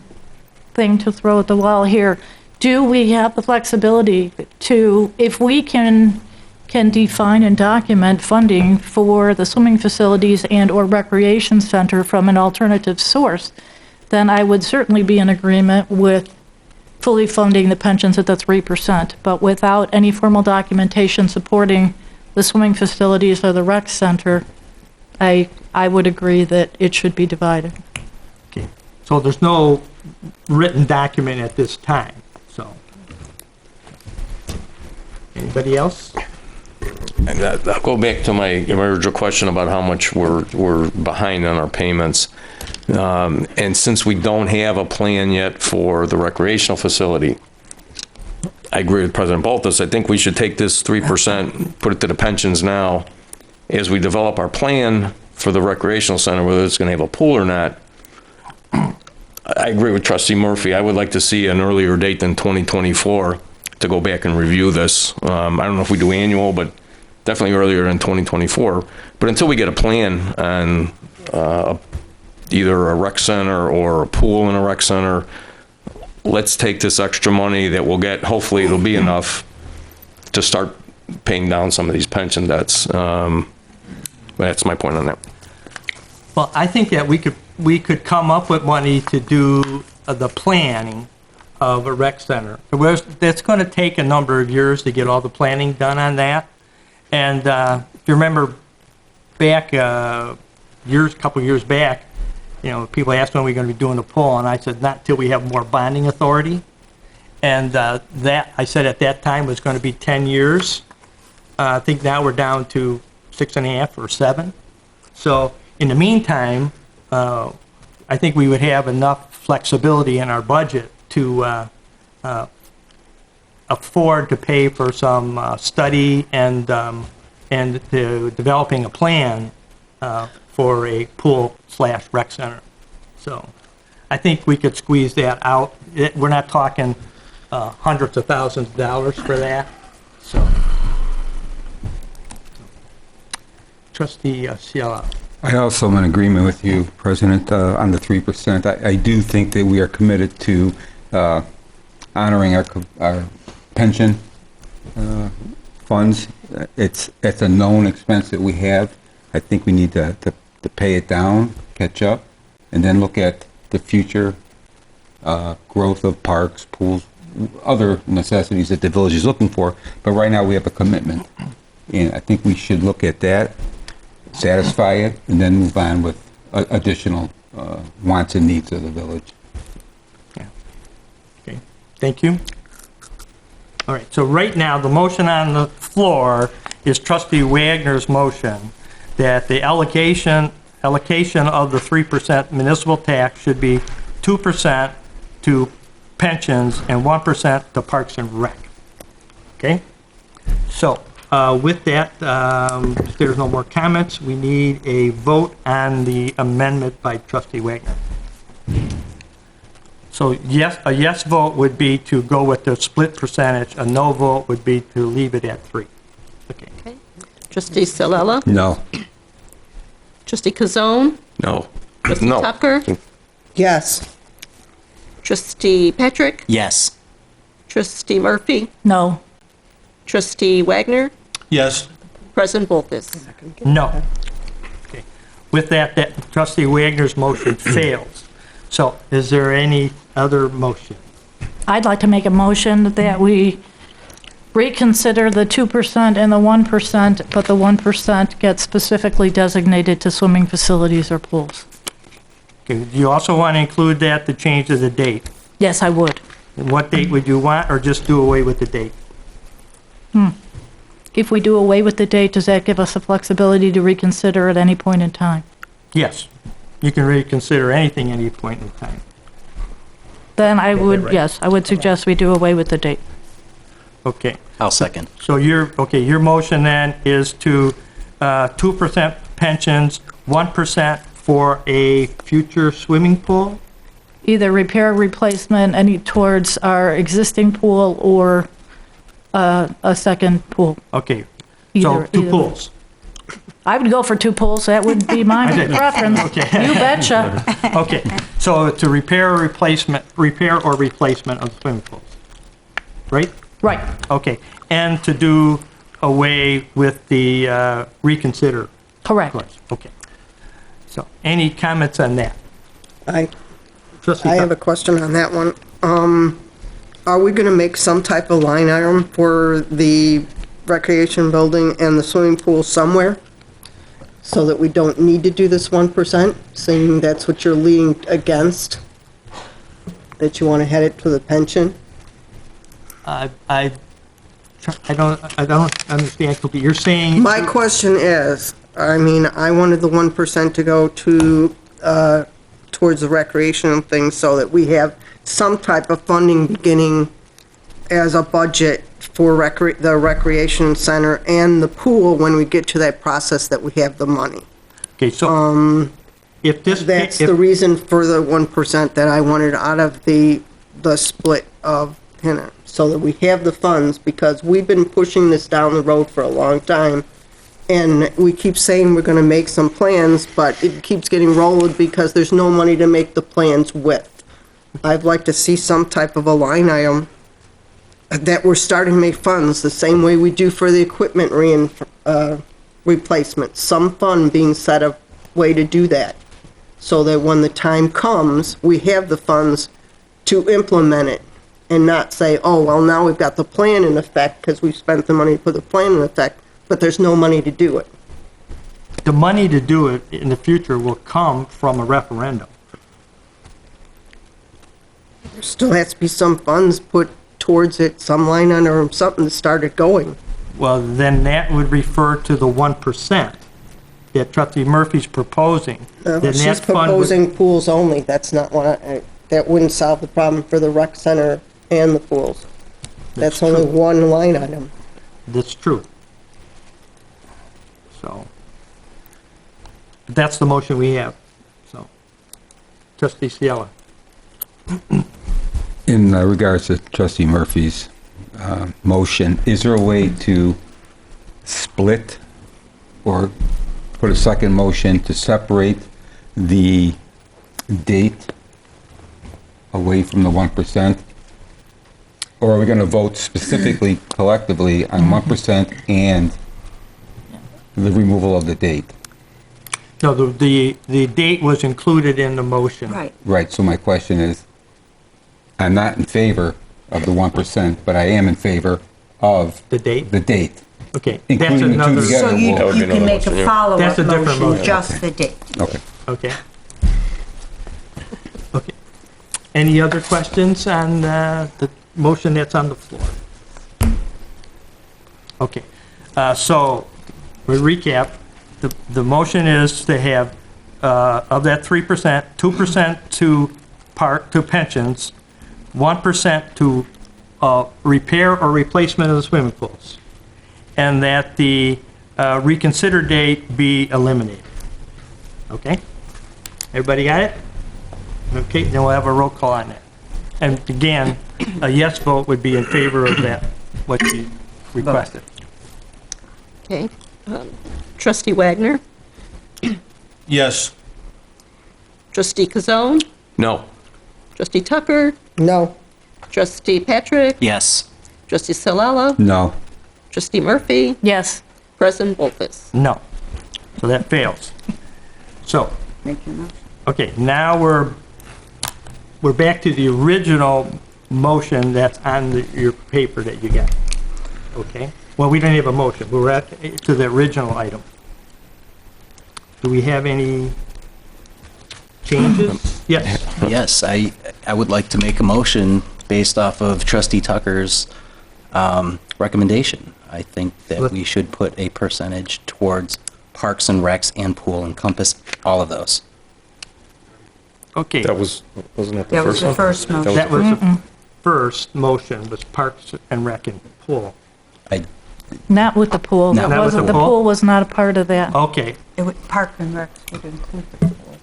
thing to throw at the wall here. Do we have the flexibility to, if we can define and document funding for the swimming facilities and or recreation center from an alternative source, then I would certainly be in agreement with fully funding the pensions at the 3%, but without any formal documentation supporting the swimming facilities or the rec center, I would agree that it should be divided. Okay. So there's no written document at this time. So, anybody else? And I'll go back to my original question about how much we're behind on our payments. And since we don't have a plan yet for the recreational facility, I agree with President Boltis. I think we should take this 3%, put it to the pensions now. As we develop our plan for the recreational center, whether it's going to have a pool or not, I agree with Trustee Murphy. I would like to see an earlier date than 2024 to go back and review this. I don't know if we do annual, but definitely earlier than 2024. But until we get a plan on either a rec center or a pool in a rec center, let's take this extra money that we'll get. Hopefully it'll be enough to start paying down some of these pension debts. That's my point on that. Well, I think that we could come up with money to do the planning of a rec center. That's going to take a number of years to get all the planning done on that. And you remember back, couple years back, people asked when we were going to be doing the pool, and I said, not till we have more bonding authority. And that, I said at that time, was going to be 10 years. I think now we're down to 6.5 or 7. So in the meantime, I think we would have enough flexibility in our budget to afford to pay for some study and to developing a plan for a pool/rec center. So I think we could squeeze that out. We're not talking hundreds of thousands of dollars for that. So, Trustee Ciela. I also am in agreement with you, President, on the 3%. I do think that we are committed to honoring our pension funds. It's a known expense that we have. I think we need to pay it down, catch up, and then look at the future growth of parks, pools, other necessities that the village is looking for. But right now we have a commitment, and I think we should look at that, satisfy it, and then move on with additional wants and needs of the village. Yeah. Okay. Thank you. All right. So right now the motion on the floor is Trustee Wagner's motion that the allocation of the 3% municipal tax should be 2% to pensions and 1% to Parks and Rec. Okay? So, with that, if there's no more comments, we need a vote on the amendment by Trustee Wagner. So, yes, a yes vote would be to go with the split percentage. A no vote would be to leave it at 3. Okay. Okay. Trustee Ciela? No. Trustee Kazone? No. Trustee No. Tucker? Yes. Trustee Patrick? Yes. Trustee Murphy? No. Trustee Wagner? Yes. President Bolkus? No. Okay. With that, Trustee Wagner's motion fails. So is there any other motion? I'd like to make a motion that we reconsider the 2% and the 1%, but the 1% gets specifically designated to swimming facilities or pools. Okay. Do you also want to include that, the change of the date? Yes, I would. And what date would you want, or just do away with the date? If we do away with the date, does that give us the flexibility to reconsider at any point in time? Yes. You can reconsider anything at any point in time. Then I would, right. yes, I would suggest we do away with the date. Okay. I'll second. So your motion then is to 2% pensions, 1% for a future swimming pool? Either repair, replacement, any towards our existing pool or a second pool. Okay. So two pools. I would go for 2 pools. That would be my preference. Okay. You betcha. Okay. So to repair or replacement of the swimming pools, right? Right. Okay. And to do away with the reconsider. Correct. Clause. Okay. So any comments on that? I Trustee have a question on that one. Are we going to make some type of line item for the recreation building and the swimming pool somewhere? So that we don't need to do this 1%, saying that's what you're leaning against? That you want to head it to the pension? I don't understand. You're saying My question is, I mean, I wanted the 1% to go to, towards the recreational things so that we have some type of funding beginning as a budget for the recreation center and the pool when we get to that process that we have the money. Okay, so if this That's the reason for the 1% that I wanted out of the split of, so that we have the funds, because we've been pushing this down the road for a long time. And we keep saying we're going to make some plans, but it keeps getting rolled because there's no money to make the plans with. I'd like to see some type of a line item that we're starting to make funds the same way we do for the equipment replacement. Some fund being set a way to do that, so that when the time comes, we have the funds to implement it and not say, oh, well, now we've got the plan in effect because we spent the money to put the plan in effect. But there's no money to do it. The money to do it in the future will come from a referendum. There still has to be some funds put towards it, some line under something to start it going. Well, then that would refer to the 1% that Trustee Murphy's proposing. Then She's that fund would- proposing pools only. That's not what that wouldn't solve the problem for the rec center and the pools. That's only one line item. That's true. So, that's the motion we have, so. Trustee Ciela. In regards to Trustee Murphy's motion, is there a way to split or put a second motion to separate the date away from the 1%? Or are we going to vote specifically collectively on 1% and the removal of the date? No, the date was included in the motion. Right. Right, so my question is, I'm not in favor of the 1%, but I am in favor of The date? the date. Okay, that's Including the two another. together. So you That would be you can another make motion, a yeah. follow-up That's a different motion, motion. just the date. Okay. Okay. Okay. Any other questions on the motion that's on the floor? Okay, so, we recap, the motion is to have, of that 3%, 2% to pensions, 1% to repair or replacement of the swimming pools, and that the reconsider date be eliminated. Okay? Everybody got it? Okay, then we'll have a roll call on that. And again, a yes vote would be in favor of that, what you requested. Okay. Trustee Wagner, Yes. Trustee Kazone, No. Trustee Tucker, No. Trustee Patrick, Yes. Trustee Salala, No. Trustee Murphy, Yes. President Bolfus. No. So that fails. So, Make your motion. okay, now we're back to the original motion that's on your paper that you got. Okay? Well, we didn't have a motion. We're at, to the original item. Do we have any changes? Yes. Yes, I would like to make a motion based off of Trustee Tucker's recommendation. I think that we should put a percentage towards parks and recs and pool, encompass all of those. Okay. Wasn't that the That was first the one? first motion. That was the first motion, was Parks and Rec and Pool. Not with the pool. Not That with wasn't, the the pool? pool was not a part of that. Okay, It would, Park and Rec would include the pool.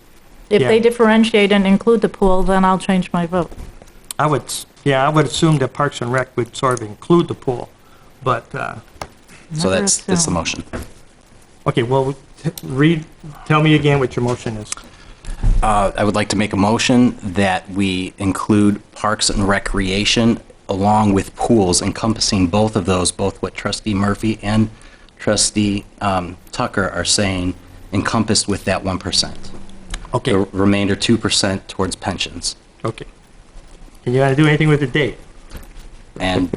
If Yeah. they differentiate and include the pool, then I'll change my vote. I would assume that Parks and Rec would sort of include the pool, but, So Never that's the assume. motion. okay, well, tell me again what your motion is. I would like to make a motion that we include parks and recreation along with pools, encompassing both of those, both what Trustee Murphy and Trustee Tucker are saying, encompassed with that 1%. Okay, The remainder 2% towards pensions. okay. And you want to do anything with the date? And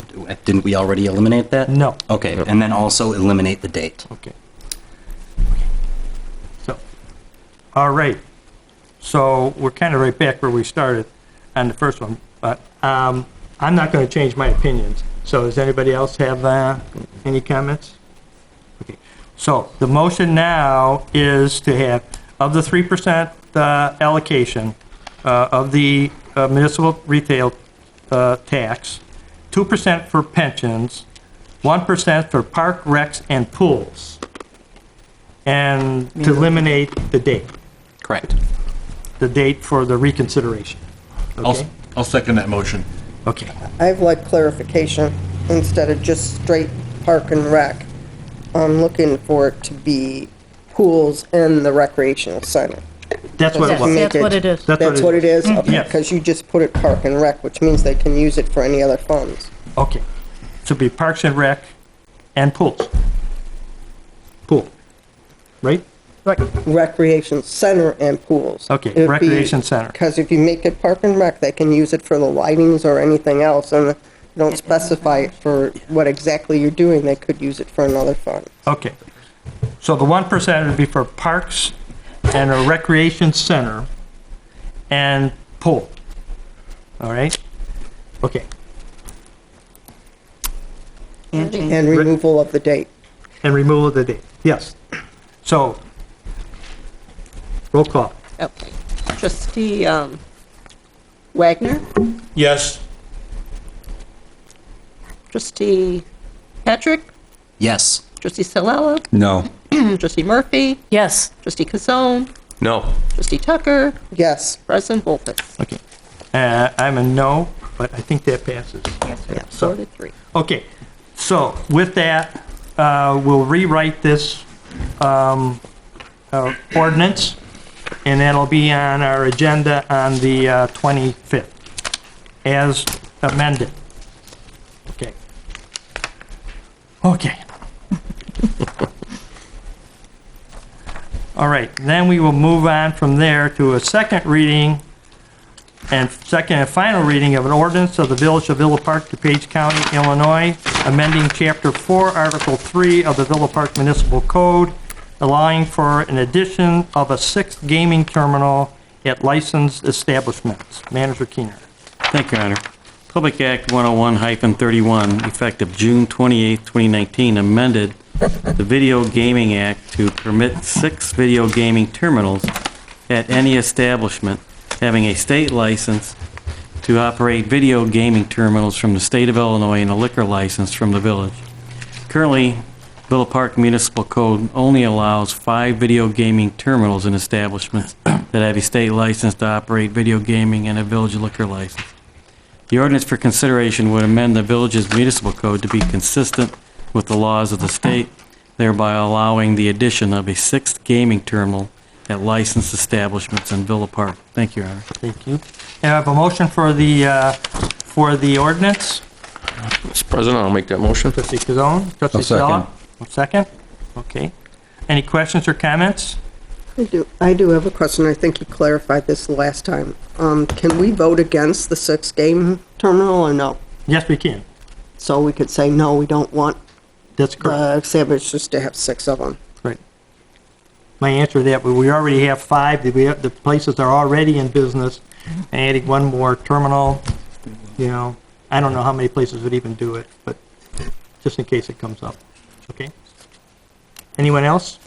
didn't we already eliminate that? No. Okay, and then also eliminate the date. Okay. So, all right. So we're kind of right back where we started on the first one, but I'm not going to change my opinions. So does anybody else have any comments? Okay. So the motion now is to have, of the 3% allocation of the municipal retail tax, 2% for pensions, 1% for park, recs, and pools, and to eliminate the date, Correct. the date for the reconsideration. Okay? I'll second that motion. Okay. I'd like clarification instead of just straight park and rec. I'm looking for it to be pools and the recreational center. That's what it Yes, was. that's what it is. That's what it is? Okay, Yes. because you just put it park and rec, which means they can use it for any other funds. Okay. So it'd be Parks and Rec and pools. Pool, right? Recreation center and pools. Okay, recreation center. Because if you make it park and rec, they can use it for the lightings or anything else, and don't specify for what exactly you're doing, they could use it for another fund. Okay. So the 1% would be for parks and a recreation center and pool. All right? Okay. And removal of the date. And removal of the date. Yes. So, roll call. Okay. Trustee Wagner, Yes. trustee Patrick, Yes. trustee Salella, No. trustee Murphy, Yes. trustee Kazone, No. trustee Tucker, Yes. President Volpus. Okay. I'm a no, but I think that passes. Yeah, 4-3. Okay. So with that, we'll rewrite this ordinance, and that'll be on our agenda on the 25th, as amended. Okay. Okay. All right, then we will move on from there to a second reading and final reading of an ordinance of the Village of Villa Park, DuPage County, Illinois, amending Chapter 4, Article 3 of the Villa Park Municipal Code, allowing for an addition of a sixth gaming terminal at licensed establishments. Manager Keener. Thank you, Your Honor. Public Act 101-31, effective June 28, 2019, amended the Video Gaming Act to permit 6 video gaming terminals at any establishment having a state license to operate video gaming terminals from the state of Illinois and a liquor license from the village. Currently, Villa Park Municipal Code only allows 5 video gaming terminals in establishments that have a state license to operate video gaming and a village liquor license. The ordinance for consideration would amend the village's municipal code to be consistent with the laws of the state, thereby allowing the addition of a 6th gaming terminal at licensed establishments in Villa Park. Thank you, Your Honor. Thank you. And I have a motion for the ordinance. Mr. President, I'll make that motion. Trustee Kazone, trustee I'll second. Stella. Second. Okay. Any questions or comments? I do have a question. I think you clarified this last time. Can we vote against the 6th game terminal or no? Yes, we can. So we could say, no, we don't want That's correct. the establishments to have 6 of them. Right. My answer to that, but we already have 5. The places are already in business. Adding one more terminal, I don't know how many places would even do it, but just in case it comes up. Okay. Anyone else?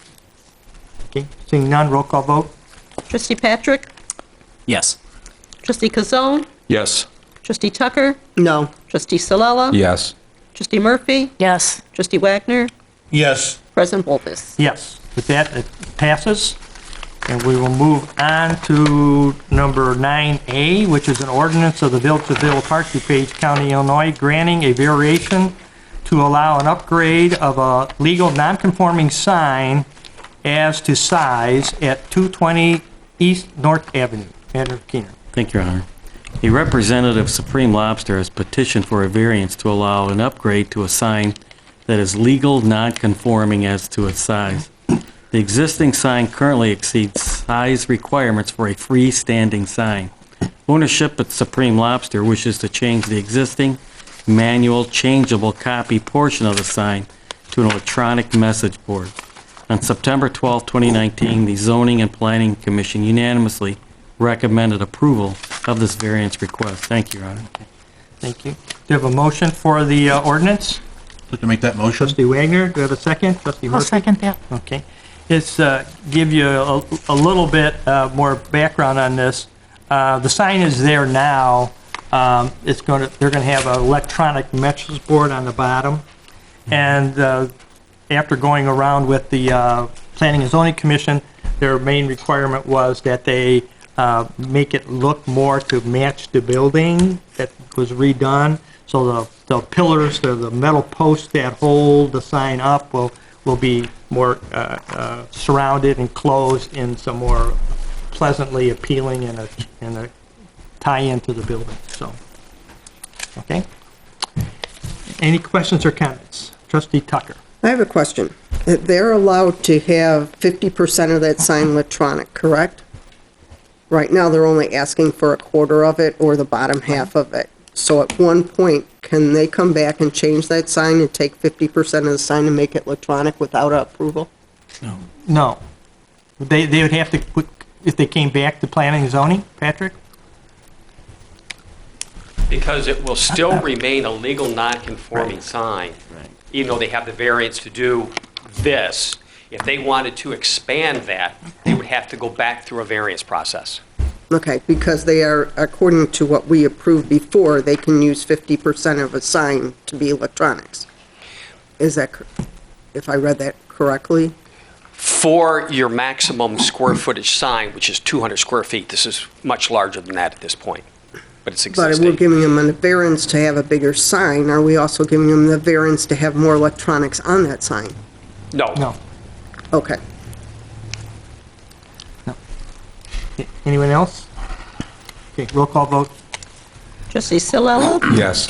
Okay. Seeing none, roll call vote. Trustee Patrick, Yes. trustee Kazone, Yes. trustee Tucker, No. trustee Salella, Yes. trustee Murphy, Yes. trustee Wagner, Yes. President Volpus. Yes. With that, it passes. And we will move on to number 9A, which is an ordinance of the Village of Villa Park, DuPage County, Illinois, granting a variation to allow an upgrade of a legal non-conforming sign as to size at 220 East North Avenue. Manager Keener. Thank you, Your Honor. A representative of Supreme Lobster has petitioned for a variance to allow an upgrade to a sign that is legal non-conforming as to its size. The existing sign currently exceeds size requirements for a freestanding sign. Ownership at Supreme Lobster wishes to change the existing manual changeable copy portion of the sign to an electronic message board. On September 12, 2019, the Zoning and Planning Commission unanimously recommended approval of this variance request. Thank you, Your Honor. Thank you. Do you have a motion for the ordinance? I'd like to make that motion. Trustee Wagner, do you have a second? Trustee I'll Murphy? second that. Okay. It's give you a little bit more background on this. The sign is there now. They're going to have an electronic message board on the bottom, and after going around with the Planning and Zoning Commission, their main requirement was that they make it look more to match the building that was redone. So the pillars, the metal posts that hold the sign up will be more surrounded and closed in some more pleasantly appealing and a tie-in to the building. So, okay. Any questions or comments? Trustee Tucker. I have a question. They're allowed to have 50% of that sign electronic, correct? Right now, they're only asking for a quarter of it or the bottom half of it. So at one point, can they come back and change that sign and take 50% of the sign and make it electronic without approval? No. They would have to put, if they came back to planning and zoning, Patrick? Because it will still remain a legal non-conforming sign, even though they have the variance to do this. If they wanted to expand that, they would have to go back through a variance process. Okay, because they are, according to what we approved before, they can use 50% of a sign to be electronics. Is that, if I read that correctly? For your maximum square footage sign, which is 200 square feet, this is much larger than that at this point, but it's But existing. we're giving them a variance to have a bigger sign. Are we also giving them the variance to have more electronics on that sign? No. No. Okay. Anyone else? Okay, roll call vote. Trustee Silella? Yes.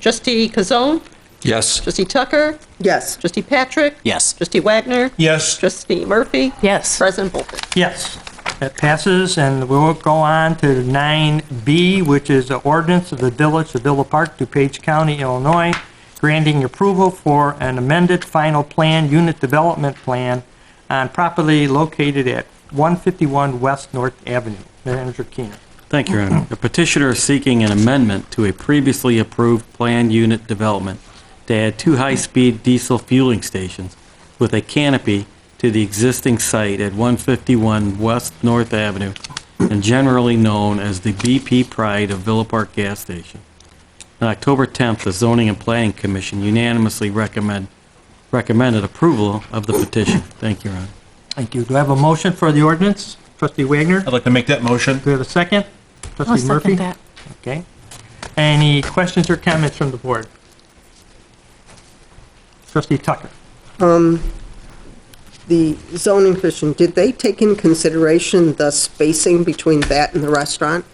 Trustee Kazone? Yes. Trustee Tucker? Yes. Trustee Patrick? Yes. Trustee Wagner? Yes. Trustee Murphy? Yes. President Bolton? Yes, that passes, and we'll go on to 9B, which is the ordinance of the Village of Villa Park, DuPage County, Illinois, granting approval for an amended final plan, unit development plan on property located at 151 West North Avenue. Manager Keener. Thank you, Your Honor. The petitioner is seeking an amendment to a previously approved planned unit development to add 2 high-speed diesel fueling stations with a canopy to the existing site at 151 West North Avenue and generally known as the BP Pride of Villa Park Gas Station. On October 10th, the Zoning and Planning Commission unanimously recommended approval of the petition. Thank you, Your Honor. Thank you. Do I have a motion for the ordinance? Trustee Wagner? I'd like to make that motion. Do we have a second? I'll Trustee Murphy? second that. Okay. Any questions or comments from the board? Trustee Tucker? The zoning commission, did they take in consideration the spacing between that and the restaurant?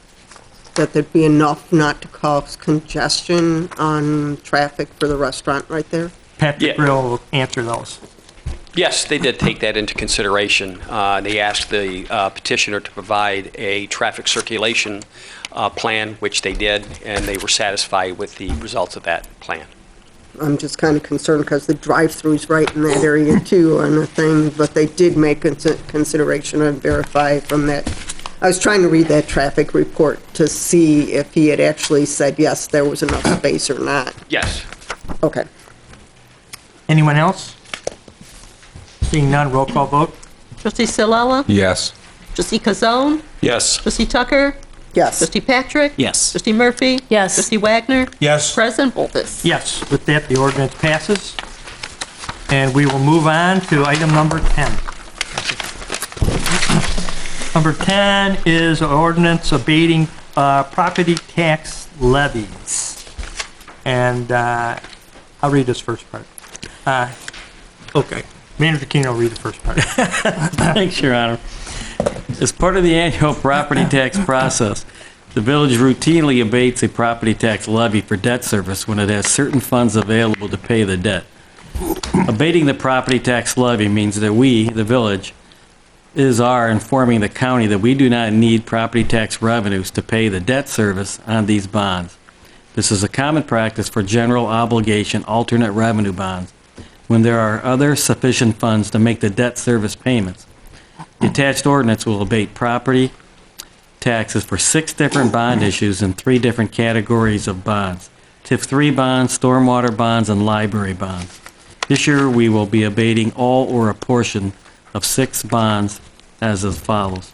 That there'd be enough not to cause congestion on traffic for the restaurant right there? Patrick Yeah. will answer those. Yes, they did take that into consideration. They asked the petitioner to provide a traffic circulation plan, which they did, and they were satisfied with the results of that plan. I'm just kind of concerned because the drive-through's right in that area too on the thing, but they did make consideration and verify from that. I was trying to read that traffic report to see if he had actually said, yes, there was enough space or not. Yes. Okay. Anyone else? Seeing none, roll call vote. Trustee Silella? Yes. Trustee Kazone? Yes. Trustee Tucker? Yes. Trustee Patrick? Yes. Trustee Murphy? Yes. Trustee Wagner? Yes. President Bolton? Yes, with that, the ordinance passes. And we will move on to item number 10. Number 10 is ordinance abating property tax levies. And I'll read this first part. Okay, Manager Keener will read the first part. Thanks, Your Honor. As part of the annual property tax process, the village routinely abates a property tax levy for debt service when it has certain funds available to pay the debt. Abating the property tax levy means that we, the village, are informing the county that we do not need property tax revenues to pay the debt service on these bonds. This is a common practice for general obligation alternate revenue bonds when there are other sufficient funds to make the debt service payments. The attached ordinance will abate property taxes for 6 different bond issues in 3 different categories of bonds: TIF 3 bonds, stormwater bonds, and library bonds. This year, we will be abating all or a portion of 6 bonds as follows.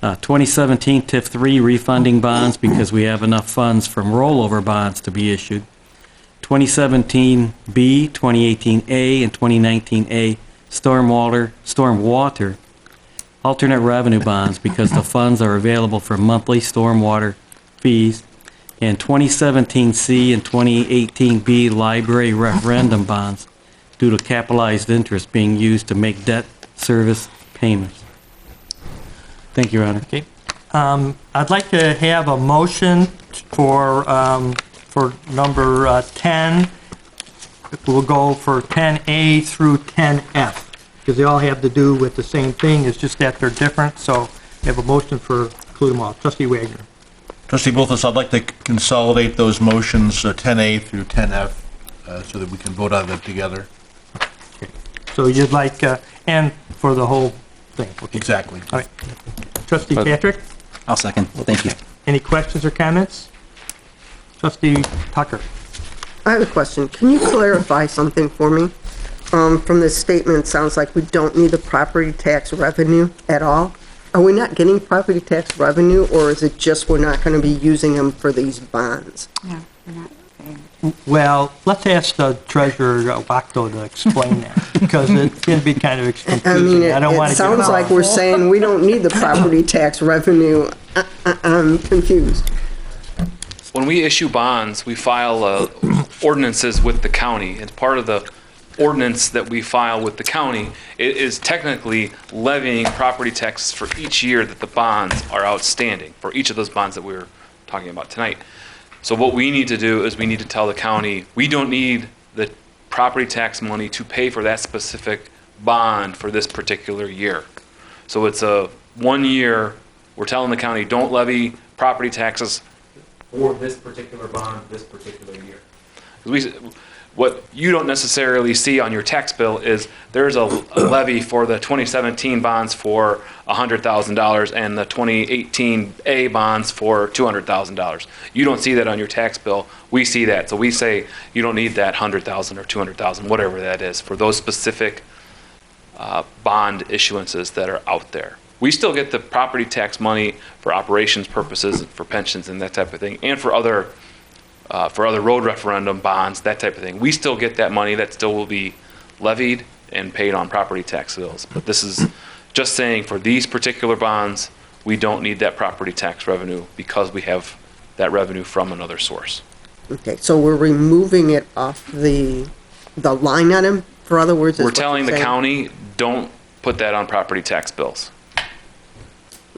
2017 TIF 3 refunding bonds because we have enough funds from rollover bonds to be issued. 2017 B, 2018 A, and 2019 A stormwater alternate revenue bonds because the funds are available for monthly stormwater fees, and 2017 C and 2018 B library referendum bonds due to capitalized interest being used to make debt service payments. Thank you, Your Honor. Okay. I'd like to have a motion for number 10. We'll go for 10A through 10F, because they all have to do with the same thing, it's just that they're different, so we have a motion for include them all. Trustee Wagner. Trustee Bolthus, I'd like to consolidate those motions, 10A through 10F, so that we can vote on them together. So you'd like, and for the whole thing? Okay. Exactly. All right. Trustee Patrick, I'll second. Thank you. any questions or comments? Trustee Tucker? I have a question. Can you clarify something for me? From this statement, it sounds like we don't need the property tax revenue at all. Are we not getting property tax revenue, or is it just we're not going to be using them for these bonds? No, we're not paying. Well, let's ask the treasurer, Wacto, to explain that, because it can be kind of I mean, confusing. I don't it want to. sounds like we're saying we don't need the property tax revenue. I'm confused. When we issue bonds, we file ordinances with the county. It's part of the ordinance that we file with the county. It is technically levying property taxes for each year that the bonds are outstanding, for each of those bonds that we're talking about tonight. So what we need to do is we need to tell the county, we don't need the property tax money to pay for that specific bond for this particular year. So it's a 1 year, we're telling the county, don't levy property taxes for this particular bond, this particular year. What you don't necessarily see on your tax bill is there's a levy for the 2017 bonds for $100,000 and the 2018 A bonds for $200,000. You don't see that on your tax bill. We see that. So we say you don't need that $100,000 or $200,000, whatever that is, for those specific bond issuances that are out there. We still get the property tax money for operations purposes, for pensions and that type of thing, and for other road referendum bonds, that type of thing. We still get that money. That still will be levied and paid on property tax bills. But this is just saying for these particular bonds, we don't need that property tax revenue because we have that revenue from another source. Okay, so we're removing it off the line item, for other words? is We're what telling you're the saying? county, don't put that on property tax bills.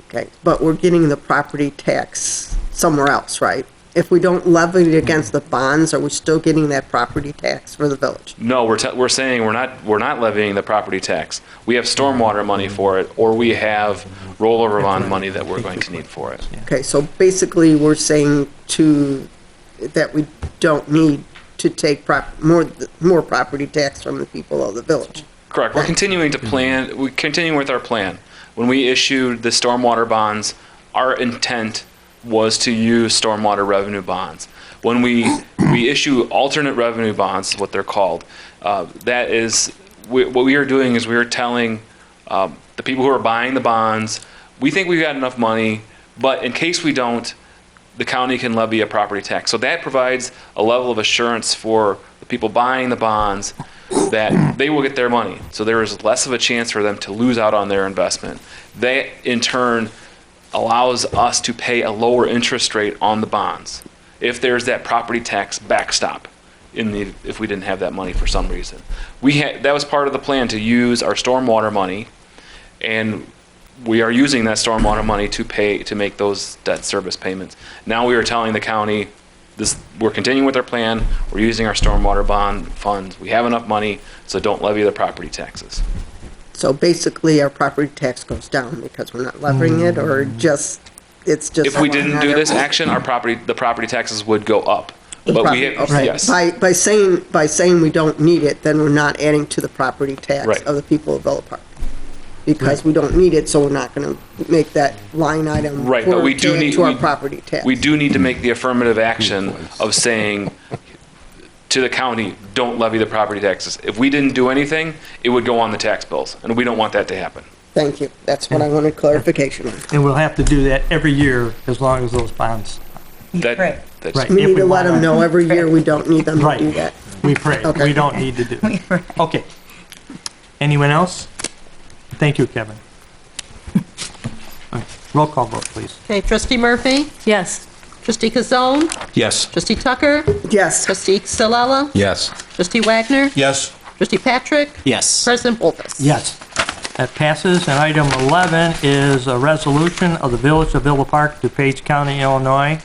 Okay, but we're getting the property tax somewhere else, right? If we don't levy it against the bonds, are we still getting that property tax for the village? No, we're saying we're not levying the property tax. We have stormwater money for it, or we have rollover bond money that we're going to need for it. Okay, so basically we're saying that we don't need to take more property tax from the people of the village. Correct. We're continuing to plan. We continue with our plan. When we issued the stormwater bonds, our intent was to use stormwater revenue bonds. When we issue alternate revenue bonds, what they're called, that is what we are doing is we are telling the people who are buying the bonds, we think we've got enough money, but in case we don't, the county can levy a property tax. So that provides a level of assurance for the people buying the bonds that they will get their money. So there is less of a chance for them to lose out on their investment. That, in turn, allows us to pay a lower interest rate on the bonds if there's that property tax backstop if we didn't have that money for some reason. That was part of the plan, to use our stormwater money, and we are using that stormwater money to make those debt service payments. Now we are telling the county, we're continuing with our plan, we're using our stormwater bond funds, we have enough money, so don't levy the property taxes. So basically our property tax goes down because we're not levying it, or it's just. If we didn't do this action, the property taxes would go up. But we have, Okay. yes. By saying we don't need it, then we're not adding to the property tax Right. of the people of Villa Park. Because we don't need it, so we're not going to make that line item Right, but we do need to our property tax. We do need to make the affirmative action of saying to the county, don't levy the property taxes. If we didn't do anything, it would go on the tax bills, and we don't want that to happen. Thank you. That's what I wanted clarification on. And we'll have to do that every year as long as those bonds. That, Right. that's Right. We If need to let wanna- them know every year we don't need them to Right. do that. We pray. Okay. We don't need to do it. Okay. Anyone else? Thank you, Kevin. Roll call vote, please. Okay, trustee Murphy? Yes. Trustee Kazone? Yes. Trustee Tucker? Yes. Trustee Salella? Yes. Trustee Wagner? Yes. Trustee Patrick? Yes. President Bolthus? Yes. That passes. And item 11 is a resolution of the Village of Villa Park, DuPage County, Illinois,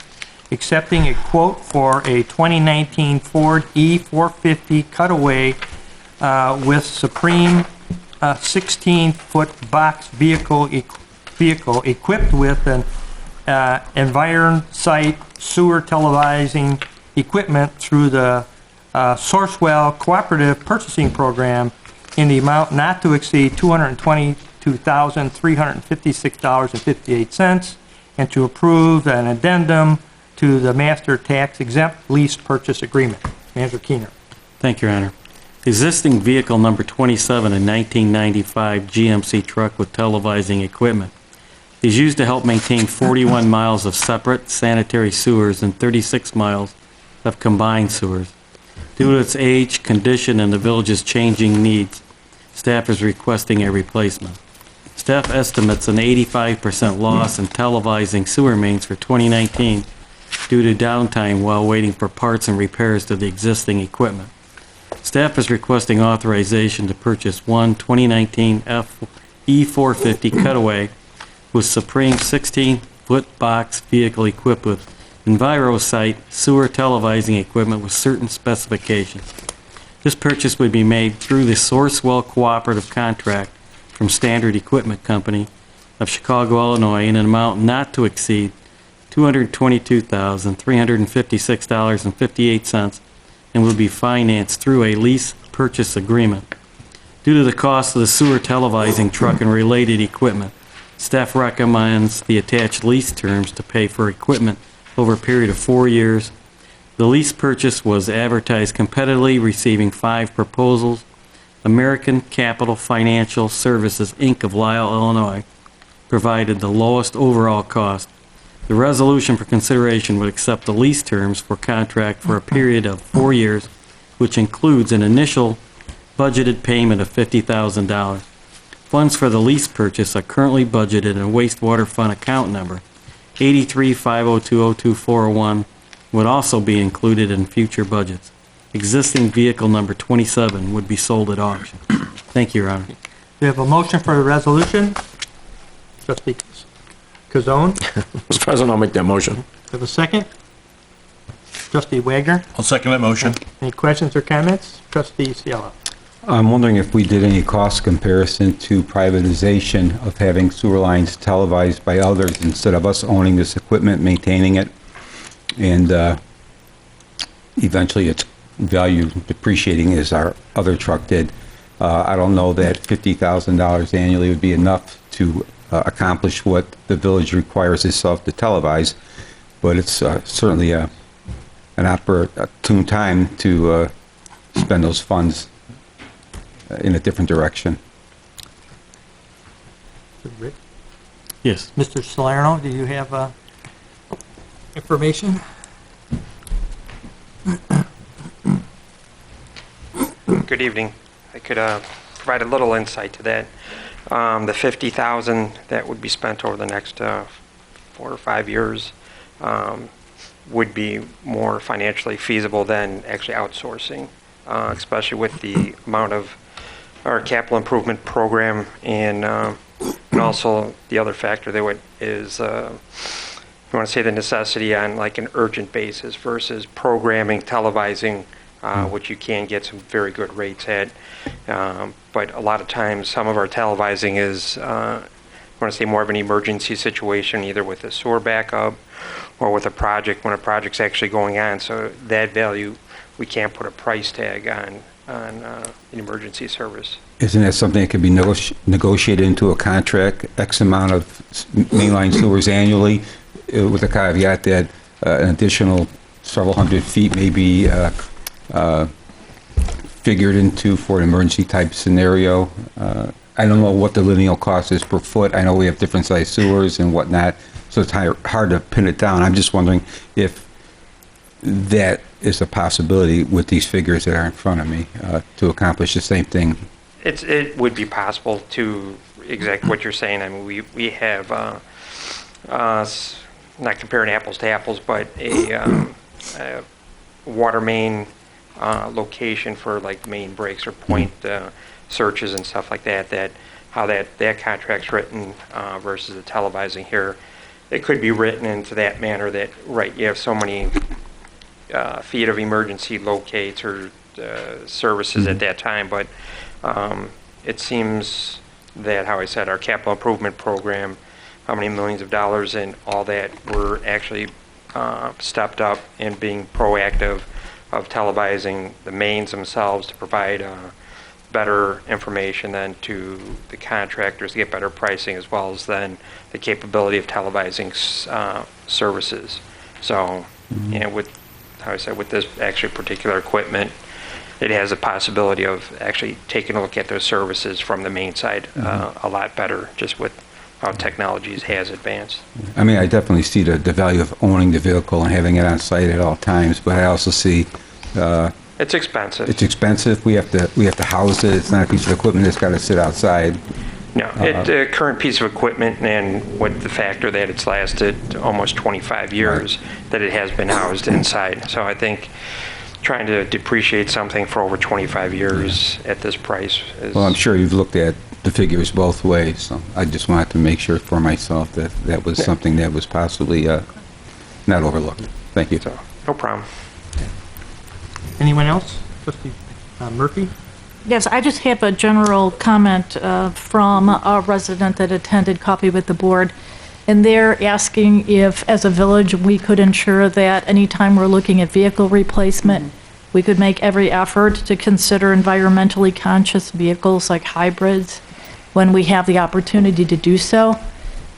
accepting a quote for a 2019 Ford E450 cutaway with Supreme 16-foot box vehicle equipped with an Environ Site sewer televising equipment through the Sourcewell Cooperative Purchasing Program in the amount not to exceed $222,356.58, and to approve an addendum to the master tax exempt lease purchase agreement. Manager Keener. Thank you, Your Honor. Existing vehicle number 27, a 1995 GMC truck with televising equipment, is used to help maintain 41 miles of separate sanitary sewers and 36 miles of combined sewers. Due to its age, condition, and the village's changing needs, staff is requesting a replacement. Staff estimates an 85% loss in televising sewer mains for 2019 due to downtime while waiting for parts and repairs to the existing equipment. Staff is requesting authorization to purchase one 2019 E450 cutaway with Supreme 16-foot box vehicle equipped with EnviroSite sewer televising equipment with certain specifications. This purchase would be made through the Sourcewell Cooperative Contract from Standard Equipment Company of Chicago, Illinois, in an amount not to exceed $222,356.58, and will be financed through a lease purchase agreement. Due to the cost of the sewer televising truck and related equipment, staff recommends the attached lease terms to pay for equipment over a period of 4 years. The lease purchase was advertised competitively, receiving 5 proposals. American Capital Financial Services, Inc. of Lisle, Illinois, provided the lowest overall cost. The resolution for consideration would accept the lease terms for contract for a period of 4 years, which includes an initial budgeted payment of $50,000. Funds for the lease purchase are currently budgeted in a wastewater fund account number 8350202401, would also be included in future budgets. Existing vehicle number 27 would be sold at auction. Thank you, Your Honor. We have a motion for the resolution. Trustee Kazone. Mr. President, I'll make that motion. We have a second. Trustee Wagner. I'll second that motion. Any questions or comments? Trustee Cielo. I'm wondering if we did any cost comparison to privatization of having sewer lines televised by others instead of us owning this equipment, maintaining it, and eventually its value depreciating as our other truck did. I don't know that $50,000 annually would be enough to accomplish what the village requires itself to televise, but it's certainly an opportune time to spend those funds in a different direction. Rick? Yes. Mr. Salerno, do you have information? Good evening. I could provide a little insight to that. The $50,000 that would be spent over the next 4 or 5 years would be more financially feasible than actually outsourcing, especially with the amount of our capital improvement program, and also the other factor that is you want to say the necessity on like an urgent basis versus programming, televising, which you can get some very good rates at. But a lot of times some of our televising is I want to say more of an emergency situation, either with a sewer backup or with a project when a project's actually going on. So that value, we can't put a price tag on an emergency service. Isn't that something that could be negotiated into a contract, X amount of mainline sewers annually, with the caveat that an additional several hundred feet may be figured into for an emergency type scenario? I don't know what the lineal cost is per foot. I know we have different size sewers and whatnot, so it's hard to pin it down. I'm just wondering if that is a possibility with these figures that are in front of me to accomplish the same thing. It would be possible to exactly what you're saying. I mean, we have not comparing apples to apples, but a water main location for like main breaks or point searches and stuff like that. How that contract's written versus the televising here. It could be written into that manner that you have so many feet of emergency locates or services at that time, but it seems that, how I said, our capital improvement program how many millions of dollars and all that. We're actually stepped up in being proactive of televising the mains themselves to provide better information then to the contractors to get better pricing, as well as then the capability of televising services. So, with, how I said, with this actually particular equipment, it has a possibility of actually taking a look at those services from the main side a lot better, just with how technology has advanced. I mean, I definitely see the value of owning the vehicle and having it on site at all times, but I also see it's expensive. It's expensive. We have to house it. It's not a piece of equipment that's got to sit outside. No, the current piece of equipment, and with the factor that it's lasted almost 25 years, that it has been housed inside. So I think trying to depreciate something for over 25 years at this price is... Well, I'm sure you've looked at the figures both ways, so I just wanted to make sure for myself that that was something that was possibly not overlooked. Thank you. So, no problem. Anyone else? Trustee Murphy? Yes, I just have a general comment from a resident that attended Coffee with the Board, and they're asking if, as a village, we could ensure that anytime we're looking at vehicle replacement, we could make every effort to consider environmentally conscious vehicles like hybrids when we have the opportunity to do so.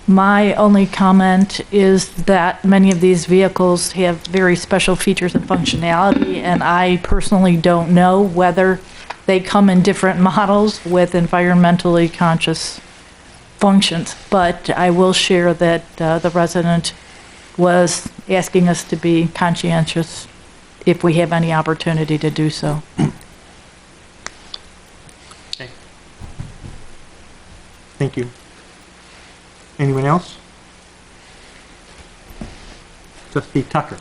My only comment is that many of these vehicles have very special features and functionality, and I personally don't know whether they come in different models with environmentally conscious functions. But I will share that the resident was asking us to be conscientious if we have any opportunity to do so. Okay. Thank you. Anyone else? Trustee Tucker.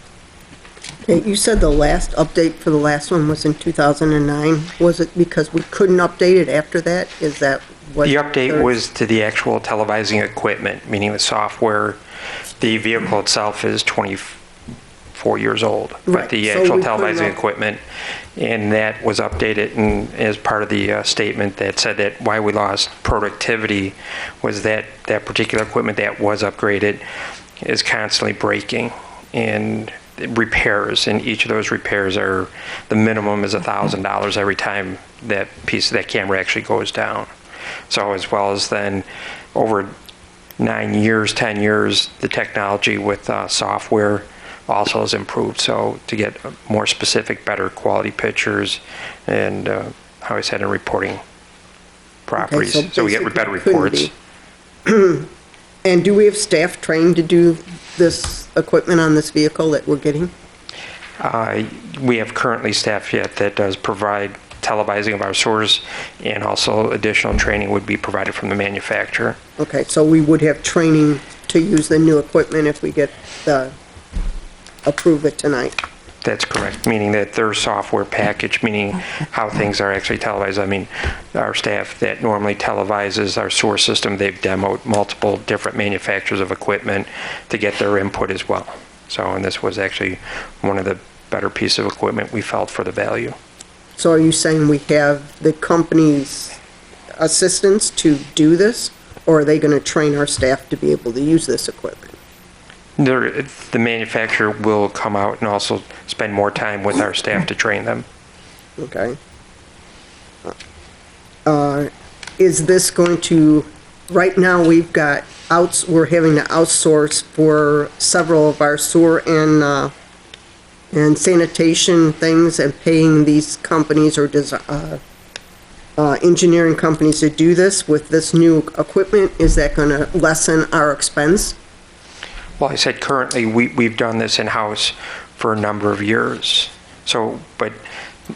Okay, you said the last update for the last one was in 2009. Was it because we couldn't update it after that? Is that what? The update was to the actual televising equipment, meaning the software. The vehicle itself is 24 years old, but Right, the so actual we couldn't televising equipment, and that was updated, and as part of the statement that said that why we lost productivity was that that particular equipment that was upgraded is constantly breaking, and repairs, and each of those repairs are, the minimum is $1,000 every time that camera actually goes down. So as well as then over 9 years, 10 years, the technology with software also has improved. So to get more specific, better quality pictures, and how I said, in reporting properties. Okay, so we get better reports. And do we have staff trained to do this equipment on this vehicle that we're getting? We have currently staff yet that does provide televising of our stores, and also additional training would be provided from the manufacturer. Okay, so we would have training to use the new equipment if we get approve it tonight. That's correct, meaning that their software package, meaning how things are actually televised. I mean, our staff that normally televises our source system, they've demoed multiple different manufacturers of equipment to get their input as well. So, and this was actually one of the better pieces of equipment we felt for the value. So are you saying we have the company's assistance to do this, or are they going to train our staff to be able to use this equipment? The manufacturer will come out and also spend more time with our staff to train them. Okay. Is this going to, right now we've got we're having to outsource for several of our sewer and sanitation things, and paying these companies or engineering companies to do this with this new equipment. Is that going to lessen our expense? Well, I said currently we've done this in-house for a number of years. So, but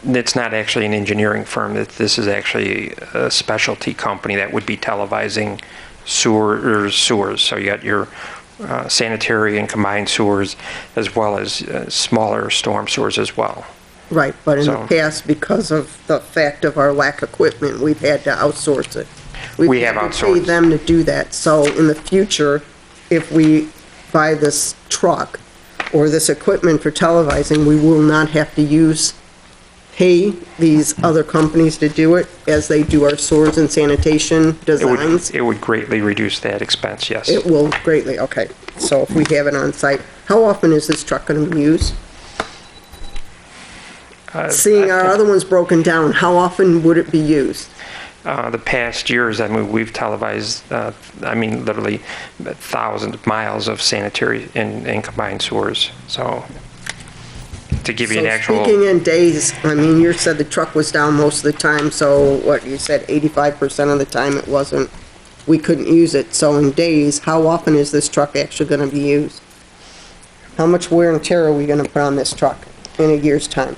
it's not actually an engineering firm. This is actually a specialty company that would be televising sewers. So you got your sanitary and combined sewers, as well as smaller storm sewers as well. Right, but in the past, because of the fact of our lack of equipment, we've had to outsource it. We have had to outsourced. pay them to do that. So in the future, if we buy this truck or this equipment for televising, we will not have to use pay these other companies to do it as they do our sewers and sanitation designs? It would greatly reduce that expense, yes. It will greatly, okay. So if we have it on site, how often is this truck going to be used? Seeing our other ones broken down, how often would it be used? The past years, I mean, we've televised, literally thousands of miles of sanitary and combined sewers. So to give you an actual. Speaking in days, I mean, you said the truck was down most of the time, so what, you said 85% of the time it wasn't, we couldn't use it. So in days, how often is this truck actually going to be used? How much wear and tear are we going to put on this truck in a year's time?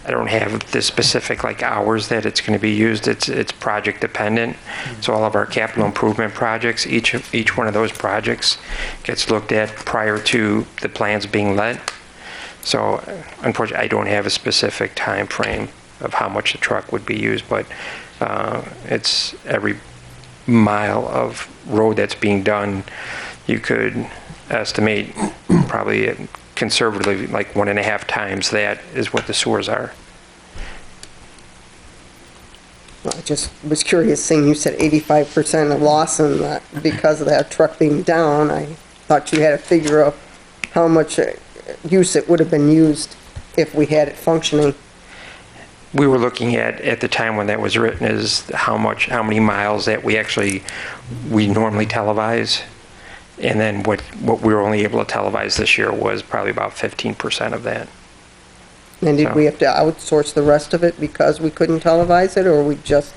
I don't have the specific hours that it's going to be used. It's project dependent. So all of our capital improvement projects, each one of those projects gets looked at prior to the plans being let. So unfortunately, I don't have a specific time frame of how much the truck would be used, but it's every mile of road that's being done, you could estimate probably conservatively 1.5 times that is what the sewers are. Well, I just was curious, seeing you said 85% of loss in that because of that truck being down. I thought you had a figure of how much use it would have been used if we had it functioning. We were looking at the time when that was written is how many miles that we normally televise. And then what we were only able to televise this year was probably about 15% of that. And did we have to outsource the rest of it because we couldn't televise it, or we just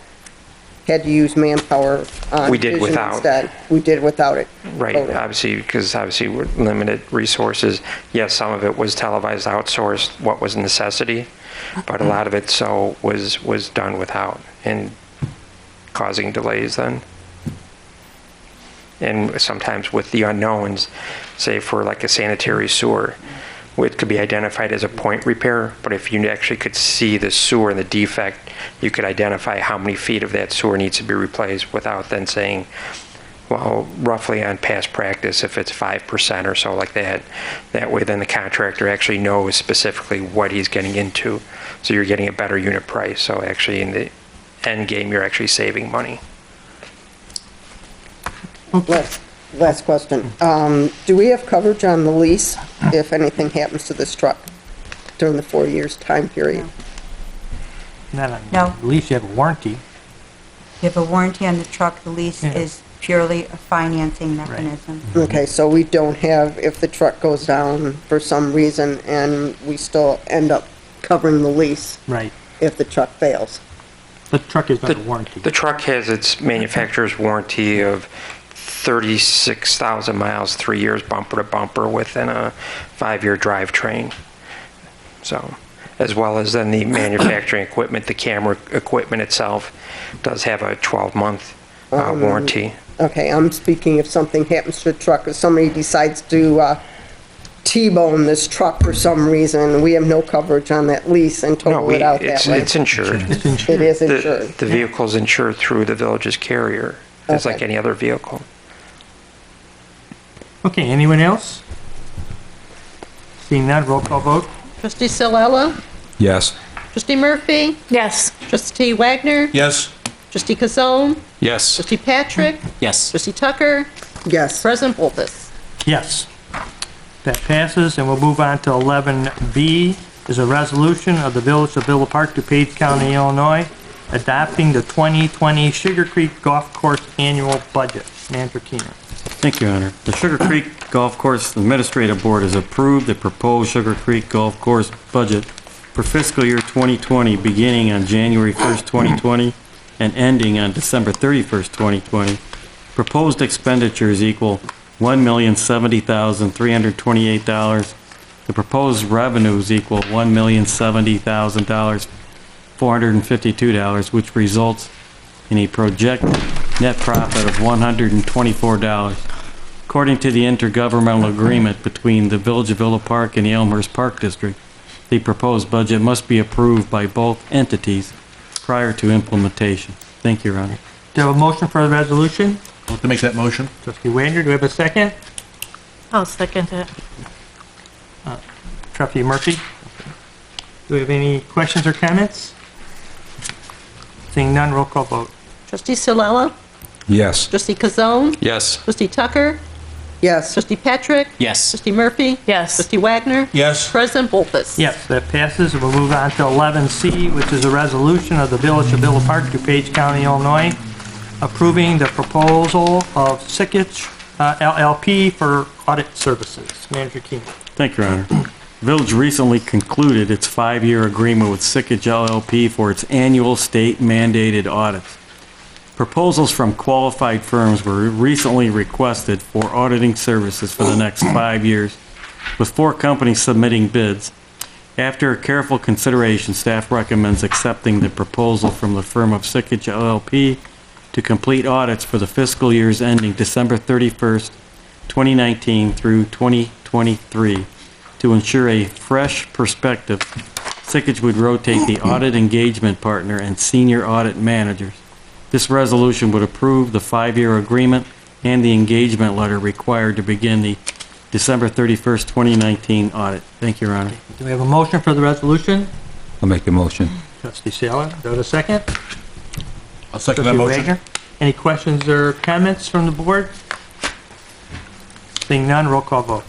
had to use manpower on We did vision without. instead? We did without it. Right, Totally. because we're limited resources. Yes, some of it was televised, outsourced, what was a necessity, but a lot of it was done without and causing delays then. And sometimes with the unknowns, say for a sanitary sewer, it could be identified as a point repair, but if you actually could see the sewer and the defect, you could identify how many feet of that sewer needs to be replaced without then saying, well, roughly on past practice, if it's 5% or so like that, that way then the contractor actually knows specifically what he's getting into. So you're getting a better unit price. So actually in the end game, you're actually saving money. Last question. Do we have coverage on the lease if anything happens to this truck during the 4 years time period? Not on No. the lease, you have a warranty. You have a warranty on the truck, the lease Yeah. is purely a financing mechanism. Okay, so we don't have, if the truck goes down for some reason and we still end up covering the lease Right. if the truck fails. The truck is under warranty. The truck has its manufacturer's warranty of 36,000 miles, 3 years bumper to bumper within a 5-year drivetrain. So, as well as then the manufacturing equipment, the camera equipment itself does have a 12-month warranty. Okay, I'm speaking if something happens to the truck, if somebody decides to T-bone this truck for some reason, we have no coverage on that lease and total it out that way. It's insured. It is insured. The vehicle's insured through the village's carrier, just like any other vehicle. Okay, anyone else? Seeing none, roll call vote. Trustee Silella? Yes. Trustee Murphy? Yes. Trustee Wagner? Yes. Trustee Kazone? Yes. Trustee Patrick? Yes. Trustee Tucker? Yes. President Boltus? Yes. That passes, and we'll move on to 11B, is a resolution of the Village of Villa Park, DuPage County, Illinois, adopting the 2020 Sugar Creek Golf Course Annual Budget. Manager Keener. Thank you, Your Honor. The Sugar Creek Golf Course Administrative Board has approved the proposed Sugar Creek Golf Course budget for fiscal year 2020, beginning on January 1st, 2020, and ending on December 31st, 2020. Proposed expenditures equal $1,070,328. The proposed revenues equal $1,070,452, which results in a projected net profit of $124. According to the intergovernmental agreement between the Village of Villa Park and the Elmhurst Park District, the proposed budget must be approved by both entities prior to implementation. Thank you, Your Honor. Do you have a motion for the resolution? I'd like to make that motion. Trustee Wagner, do we have a second? I'll second it. Trustee Murphy? Do we have any questions or comments? Seeing none, roll call vote. Trustee Solella? Yes. Trustee Kazone? Yes. Trustee Tucker? Yes. Trustee Patrick? Yes. Trustee Murphy? Yes. Trustee Wagner? Yes. President Volpus? Yes, that passes, and we'll move on to 11C, which is a resolution of the Village of Villa Park, DuPage County, Illinois, approving the proposal of Sikich LLP for audit services. Manager Keenan. Thank you, Your Honor. The Village recently concluded its 5-year agreement with Sikich LLP for its annual state mandated audits. Proposals from qualified firms were recently requested for auditing services for the next 5 years, with 4 companies submitting bids. After careful consideration, staff recommends accepting the proposal from the firm of Sikich LLP to complete audits for the fiscal years ending December 31st, 2019 through 2023. To ensure a fresh perspective, Sikich would rotate the audit engagement partner and senior audit managers. This resolution would approve the 5-year agreement and the engagement letter required to begin the December 31st, 2019 audit. Thank you, Your Honor. Do we have a motion for the resolution? I'll make the motion. Trustee Saylor, do I have a second? I'll second that Trustee motion. Wagner? Any questions or comments from the board? Seeing none, roll call vote.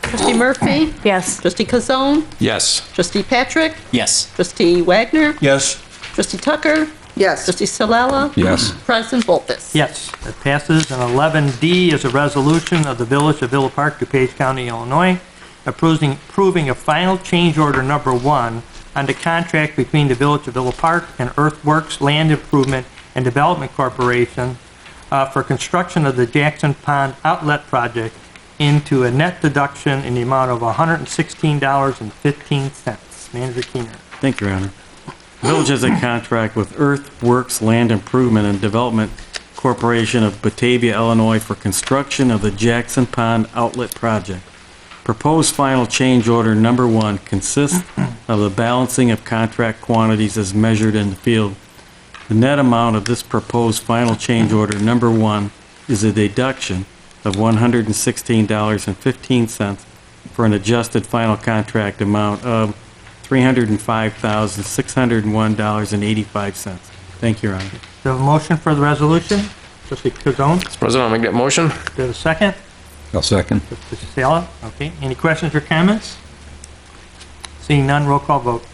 Trustee Murphy? Yes. Trustee Kazone? Yes. Trustee Patrick? Yes. Trustee Wagner? Yes. Trustee Tucker? Yes. Trustee Solella? Yes. President Volpus? Yes, that passes. And 11D is a resolution of the Village of Villa Park, DuPage County, Illinois, approving a final change order number 1 on the contract between the Village of Villa Park and Earthworks Land Improvement and Development Corporation for construction of the Jackson Pond Outlet Project into a net deduction in the amount of $116.15. Manager Keener. Thank you, Your Honor. The village has a contract with Earthworks Land Improvement and Development Corporation of Batavia, Illinois for construction of the Jackson Pond Outlet Project. Proposed final change order number 1 consists of the balancing of contract quantities as measured in the field. The net amount of this proposed final change order number 1 is a deduction of $116.15 for an adjusted final contract amount of $305,601.85. Thank you, Your Honor. Do you have a motion for the resolution? Trustee Kazone, Mr. President, I'll make that motion. do you have a second? I'll second. Trustee Saylor, okay. Any questions or comments? Seeing none, roll call vote.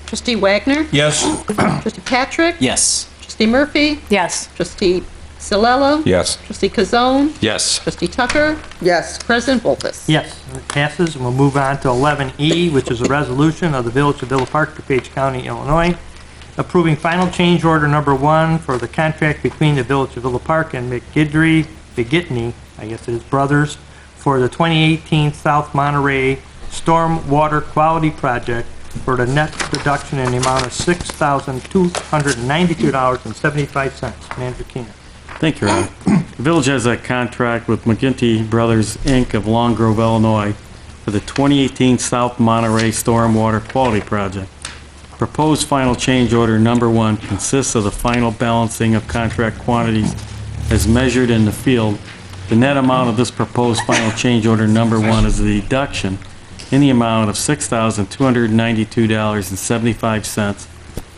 Trustee Wagner? Yes. Trustee Patrick? Yes. Trustee Murphy? Yes. Trustee Solella? Yes. Trustee Kazone? Yes. Trustee Tucker? Yes. President Volpus? Yes, it passes, and we'll move on to 11E, which is a resolution of the Village of Villa Park, DuPage County, Illinois, approving final change order number 1 for the contract between the Village of Villa Park and McGidney, I guess it is brothers, for the 2018 South Monterey Storm Water Quality Project for the net deduction in the amount of $6,292.75. Manager Keenan. Thank you, Your Honor. The village has a contract with McGinty Brothers, Inc. of Long Grove, Illinois for the 2018 South Monterey Stormwater Quality Project. Proposed final change order number 1 consists of the final balancing of contract quantities as measured in the field. The net amount of this proposed final change order number 1 is a deduction in the amount of $6,292.75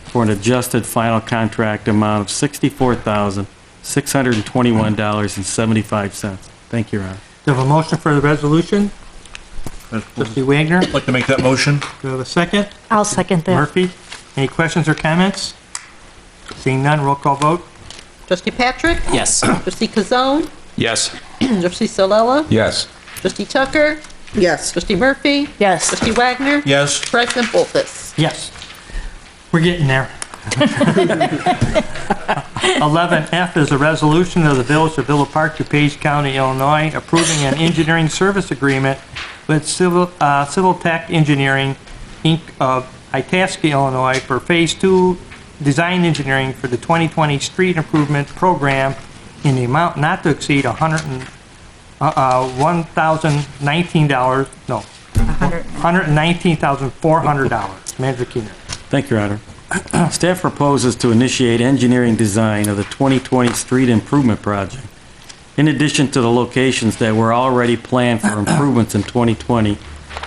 for an adjusted final contract amount of $64,621.75. Thank you, Your Honor. Do you have a motion for the resolution? Trustee Wagner, I'd like to make that motion. do you have a second? I'll second that. Murphy, any questions or comments? Seeing none, roll call vote. Trustee Patrick? Yes. Trustee Kazone? Yes. Trustee Solella? Yes. Trustee Tucker? Yes. Trustee Murphy? Yes. Trustee Wagner? Yes. President Volpus? Yes. We're getting there. 11F is a resolution of the Village of Villa Park, DuPage County, Illinois, approving an engineering service agreement with Civil Tech Engineering, Inc. of Itasca, Illinois, for Phase 2 design engineering for the 2020 street improvement program in the amount not to exceed $119,400. Manager Keener. Thank you, Your Honor. Staff proposes to initiate engineering design of the 2020 street improvement project. In addition to the locations that were already planned for improvements in 2020,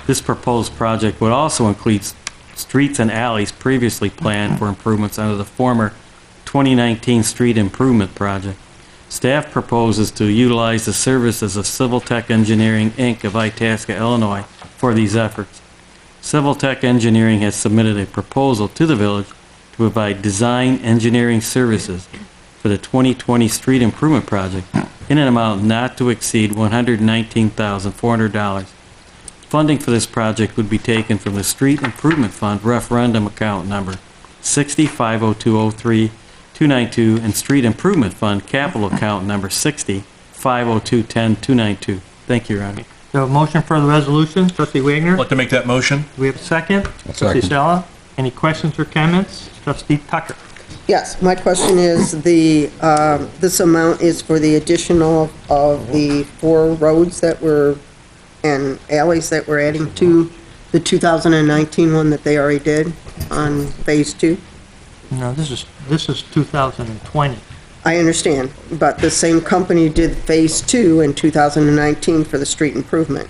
this proposed project would also include streets and alleys previously planned for improvements under the former 2019 street improvement project. Staff proposes to utilize the services of Civil Tech Engineering, Inc. of Itasca, Illinois for these efforts. Civil Tech Engineering has submitted a proposal to the village to provide design engineering services for the 2020 street improvement project in an amount not to exceed $119,400. Funding for this project would be taken from the Street Improvement Fund referendum account number 60-50203-292 and Street Improvement Fund capital account number 60-50210-292. Thank you, Your Honor. Do you have a motion for the resolution? Trustee Wagner? I'd like to make that motion. Do we have a second? Trustee Sella? Any questions or comments? Trustee Tucker? Yes, my question is, this amount is for the additional of the 4 roads that were, and alleys that we're adding to the 2019 one that they already did on Phase 2? No, this is 2020. I understand, but the same company did Phase 2 in 2019 for the street improvement.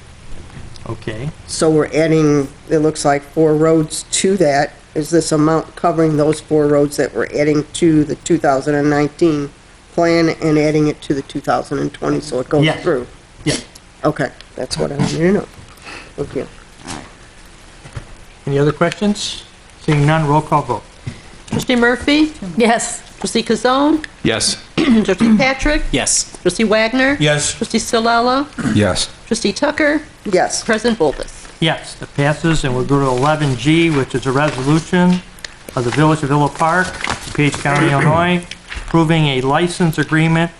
Okay. So we're adding, it looks like 4 roads to that. Is this amount covering those 4 roads that we're adding to the 2019 plan and adding it to the 2020 so it goes Yes. through? Yes. Okay, that's what I wanted to know. Thank you. Any other questions? Seeing none, roll call vote. Trustee Murphy? Yes. Trustee Kazone? Yes. Trustee Patrick? Yes. Trustee Wagner? Yes. Trustee Sillella? Yes. Trustee Tucker? Yes. President Boldis? Yes, that passes, and we'll go to 11G, which is a resolution of the Village of Villa Park, DuPage County, Illinois, approving a license agreement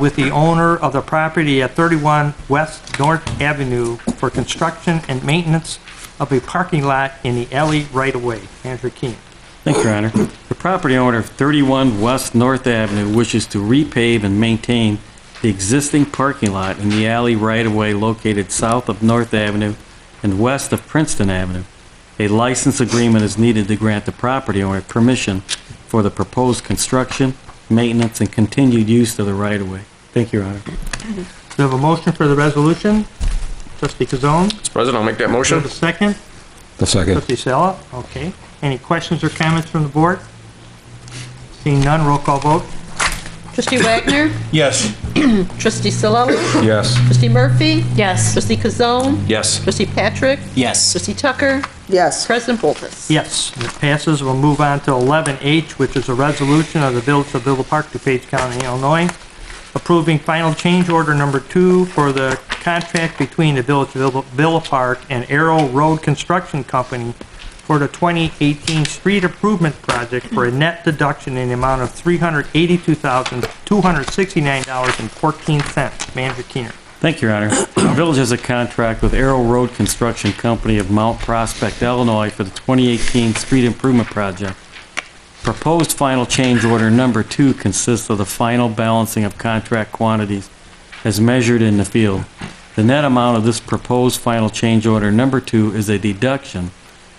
with the owner of the property at 31 West North Avenue for construction and maintenance of a parking lot in the alley right-of-way. Andrew Keenan. Thank you, Your Honor. The property owner of 31 West North Avenue wishes to repave and maintain the existing parking lot in the alley right-of-way located south of North Avenue and west of Princeton Avenue. A license agreement is needed to grant the property owner permission for the proposed construction, maintenance, and continued use of the right-of-way. Thank you, Your Honor. Do we have a motion for the resolution? Trustee Kazone? Mr. President, I'll make that Do we motion. have a second? The second. Trustee Sella? Okay. Any questions or comments from the board? Seeing none, roll call vote. Trustee Wagner? Yes. Trustee Sillella? Yes. Trustee Murphy? Yes. Trustee Kazone? Yes. Trustee Patrick? Yes. Trustee Tucker? Yes. President Boldis? Yes, and it passes. We'll move on to 11H, which is a resolution of the Village of Villa Park, DuPage County, Illinois, approving final change order number 2 for the contract between the Village of Villa Park and Arrow Road Construction Company for the 2018 street improvement project for a net deduction in the amount of $382,269.14. Manager Keener. Thank you, Your Honor. The village has a contract with Arrow Road Construction Company of Mount Prospect, Illinois for the 2018 street improvement project. Proposed final change order number 2 consists of the final balancing of contract quantities as measured in the field. The net amount of this proposed final change order number 2 is a deduction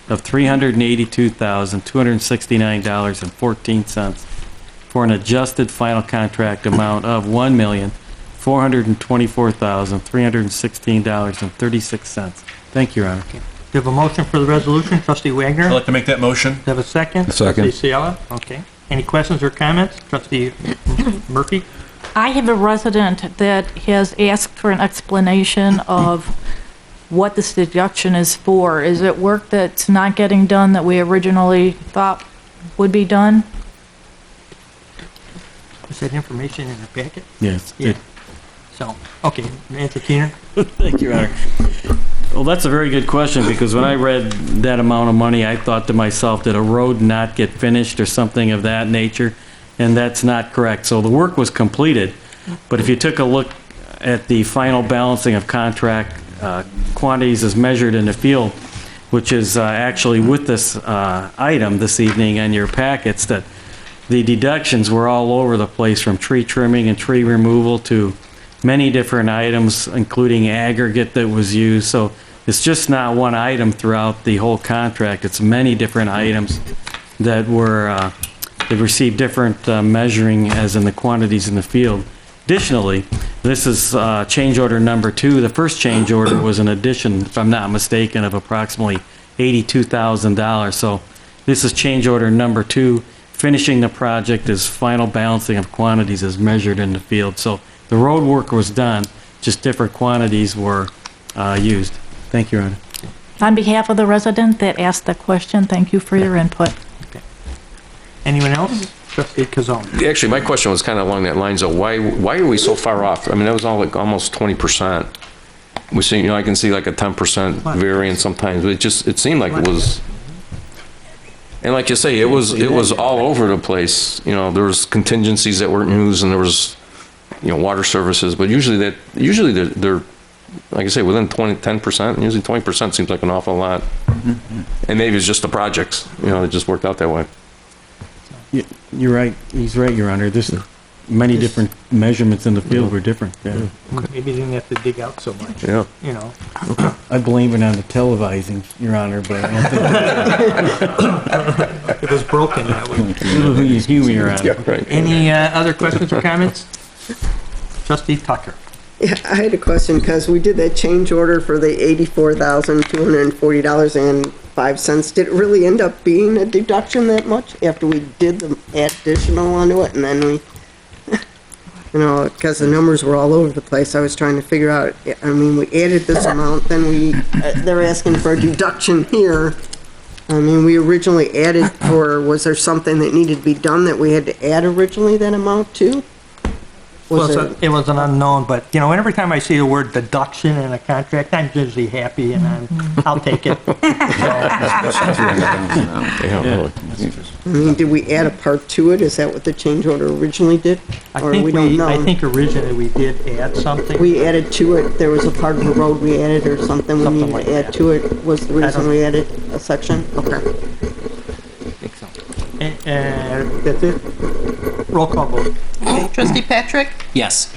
of $382,269.14 for an adjusted final contract amount of $1,424,316.36. Thank you, Your Honor. Do you have a motion for the resolution? Trustee Wagner? I'd like to make that motion. Do you have a second? Second. Trustee Ciala? Okay. Any questions or comments? Trustee Murphy? I have a resident that has asked for an explanation of what this deduction is for. Is it work that's not getting done that we originally thought would be done? Is that information in the packet? Yes. Yeah. So, okay, Manager Keener? Thank you, Your Honor. Well, that's a very good question, because when I read that amount of money, I thought to myself, did a road not get finished or something of that nature? And that's not correct. So the work was completed, but if you took a look at the final balancing of contract quantities as measured in the field, which is actually with this item this evening in your packets, that the deductions were all over the place, from tree trimming and tree removal to many different items, including aggregate that was used. So it's just not one item throughout the whole contract. It's many different items that were that received different measuring as in the quantities in the field. Additionally, this is change order number 2. The first change order was an addition, if I'm not mistaken, of approximately $82,000. So this is change order number 2. Finishing the project is final balancing of quantities as measured in the field. So the road work was done, just different quantities were used. Thank you, Your Honor. On behalf of the resident that asked the question, thank you for your input. Anyone else? Trustee Kazon. Actually, my question was kind of along that lines of why are we so far off? I mean, that was all like almost 20%. We see, I can see like a 10% variance sometimes, but it seemed like it was, and like you say, it was all over the place. There was contingencies that weren't used, and there was, water services, but usually they're like I say, within 10%, usually 20% seems like an awful lot. And maybe it's just the projects, it just worked out that way. You're right. He's right, Your Honor. There's many different measurements in the field were different. Yeah. Maybe you didn't have to dig out so much. Yeah. I blame it on the televising, Your Honor, but I don't think it was broken that way. Your Honor. Yeah, right. Any other questions or comments? Trustee Tucker. Yeah, I had a question because we did that change order for the $84,240.05. Did it really end up being a deduction that much after we did the additional onto it? And then we, because the numbers were all over the place, I was trying to figure out, I mean, we added this amount, then they're asking for a deduction here. I mean, we originally added for, was there something that needed to be done that we had to add originally that amount to? It was an unknown, but every time I see the word deduction in a contract, I'm usually happy and I'll take it. I mean, did we add a part to it? Is that what the change order originally did? I Or think we don't know? I think originally we did add something. We added to it, there was a part of the road we added or something we needed like to add that. to it, was the reason we added a section? Okay. That's it. Roll call vote. Okay, Trustee Patrick? Yes.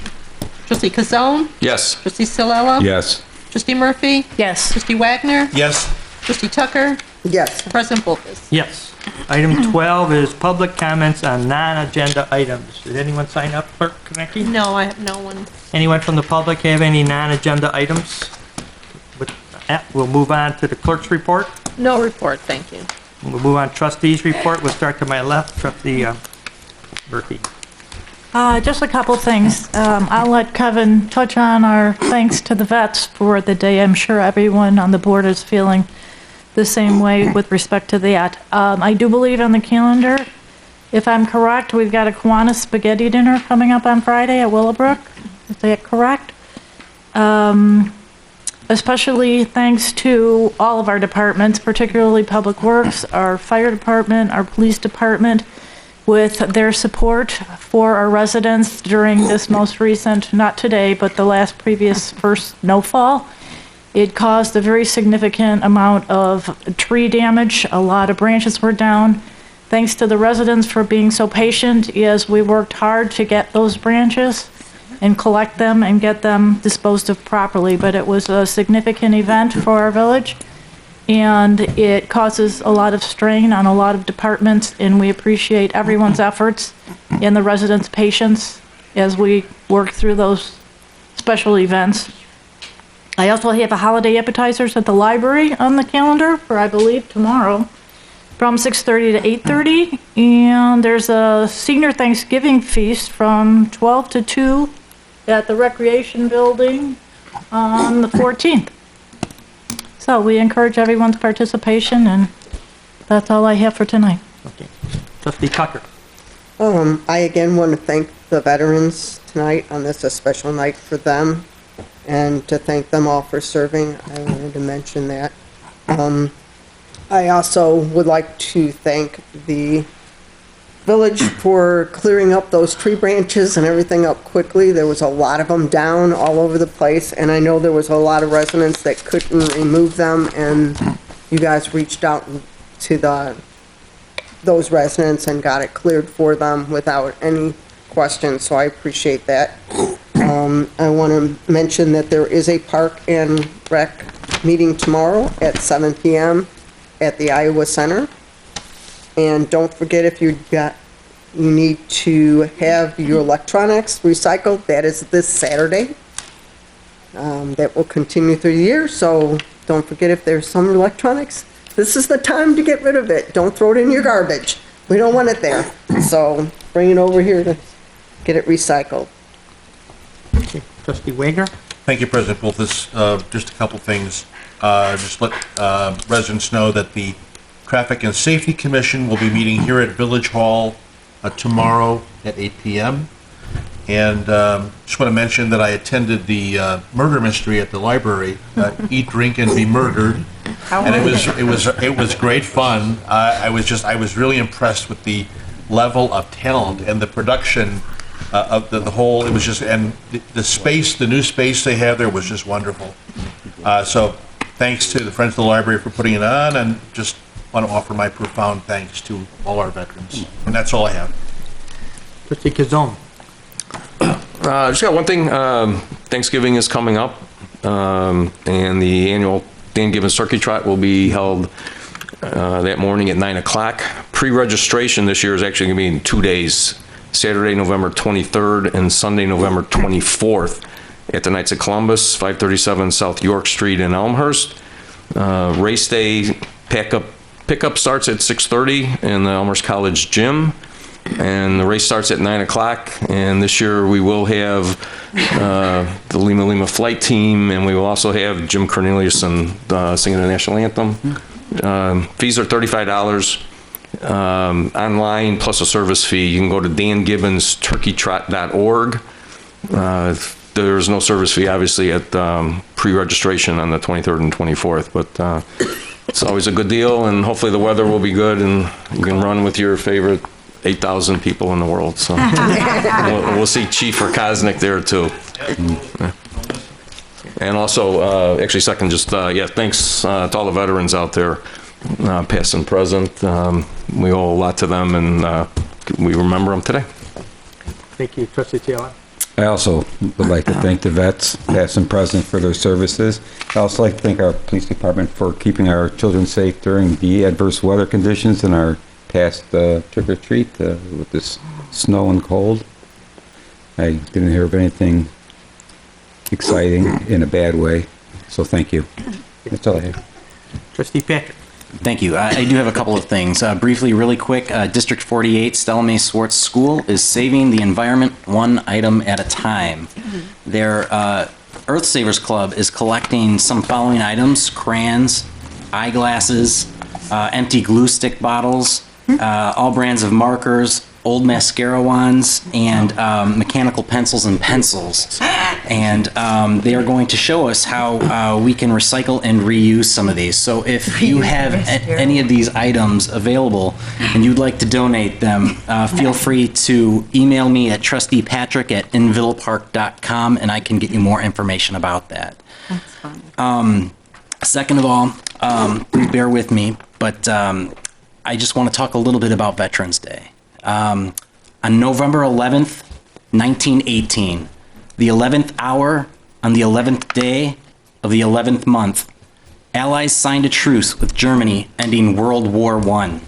Trustee Kazone? Yes. Trustee Sillella? Yes. Trustee Murphy? Yes. Trustee Wagner? Yes. Trustee Tucker? Yes. President Volkes? Yes. Item 12 is public comments on non-agenda items. Did anyone sign up, Clerk Konecki? No, I have no one. Anyone from the public have any non-agenda items? With that, we'll move on to the clerk's report. No report, thank you. We'll move on to trustees' report. We'll start to my left, Trustee Murphy. Just a couple things. I'll let Kevin touch on our thanks to the vets for the day. I'm sure everyone on the board is feeling the same way with respect to that. I do believe on the calendar, if I'm correct, we've got a Kiwanis spaghetti dinner coming up on Friday at Willowbrook. Is that correct? Especially thanks to all of our departments, particularly Public Works, our fire department, our police department, with their support for our residents during this most recent, not today, but the last previous first snowfall. It caused a very significant amount of tree damage. A lot of branches were down. Thanks to the residents for being so patient as we worked hard to get those branches and collect them and get them disposed of properly. But it was a significant event for our village, and it causes a lot of strain on a lot of departments, and we appreciate everyone's efforts and the residents' patience as we work through those special events. I also have a holiday appetizers at the library on the calendar for, I believe, tomorrow from 6:30 to 8:30, and there's a senior Thanksgiving feast from 12 to 2 at the Recreation Building on the 14th. So we encourage everyone's participation, and that's all I have for tonight. Okay. Trustee Tucker. I again want to thank the veterans tonight on this, a special night for them, and to thank them all for serving. I wanted to mention that. I also would like to thank the village for clearing up those tree branches and everything up quickly. There was a lot of them down all over the place, and I know there was a lot of residents that couldn't remove them, and you guys reached out to those residents and got it cleared for them without any questions, so I appreciate that. I want to mention that there is a Park and Rec meeting tomorrow at 7 p.m. at the Iowa Center. And don't forget, if you need to have your electronics recycled, that is this Saturday. That will continue through the year, so don't forget, if there's some electronics this is the time to get rid of it. Don't throw it in your garbage. We don't want it there. So bring it over here to get it recycled. Okay, Trustee Wager? Thank you, President Bolthus. Just a couple things. Just let residents know that the Traffic and Safety Commission will be meeting here at Village Hall tomorrow at 8 p.m. And just want to mention that I attended the murder mystery at the library, Eat, Drink, and Be Murdered. And it was great fun. I was really impressed with the level of talent and the production of the whole. It was just, and the space, the new space they have there was just wonderful. So thanks to the Friends of the Library for putting it on, and just want to offer my profound thanks to all our veterans. And that's all I have. Trustee Kazone? Just got one thing. Thanksgiving is coming up, and the annual Dan Gibbons Turkey Trot will be held that morning at 9 o'clock. Pre-registration this year is actually going to be in 2 days, Saturday, November 23rd, and Sunday, November 24th, at the Knights of Columbus, 537 South York Street in Elmhurst. Race day pickup starts at 6:30 in the Elmhurst College gym. And the race starts at 9 o'clock, and this year we will have the Lima Lima flight team, and we will also have Jim Cornelius singing the national anthem. Fees are $35 online, plus a service fee. You can go to dangibbonsturkeytrot.org. There's no service fee, obviously, at pre-registration on the 23rd and 24th, but it's always a good deal, and hopefully the weather will be good, and you can run with your favorite 8,000 people in the world, so we'll see Chief Rakosnik there too. And also, actually second, just, thanks to all the veterans out there, past and present. We owe a lot to them, and we remember them today. Thank you. Trustee Taylor? I also would like to thank the vets, past and present, for their services. I also like to thank our police department for keeping our children safe during the adverse weather conditions in our past trick-or-treat with this snow and cold. I didn't hear of anything exciting in a bad way, so thank you. That's all I have. Trustee Patrick? Thank you. I do have a couple of things. Briefly, really quick, District 48, Stella Mae Swartz School is saving the environment one item at a time. Their Earth Savers Club is collecting some following items: crayons, eyeglasses, empty glue stick bottles, all brands of markers, old mascara wands, and mechanical pencils and pencils. And they are going to show us how we can recycle and reuse some of these. So if you have any of these items available and you'd like to donate them, feel free to email me at trusteepatrick@invillapark.com, and I can get you more information about that. That's fun. Second of all, please bear with me, but I just want to talk a little bit about Veterans Day. On November 11th, 1918, the 11th hour on the 11th day of the 11th month, Allies signed a truce with Germany, ending World War I.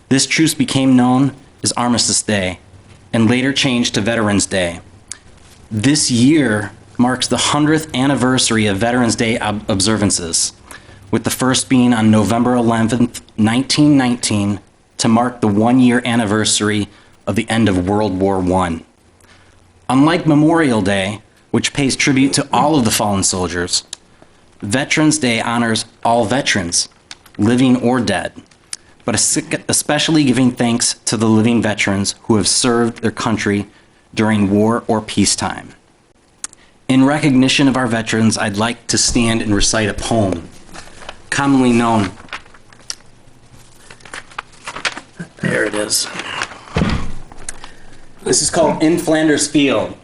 This truce became known as Armistice Day and later changed to Veterans Day. This year marks the 100th anniversary of Veterans Day observances, with the first being on November 11th, 1919, to mark the one-year anniversary of the end of World War I. Unlike Memorial Day, which pays tribute to all of the fallen soldiers, Veterans Day honors all veterans, living or dead, but especially giving thanks to the living veterans who have served their country during war or peacetime. In recognition of our veterans, I'd like to stand and recite a poem, commonly known. There it is. This is called In Flanders Field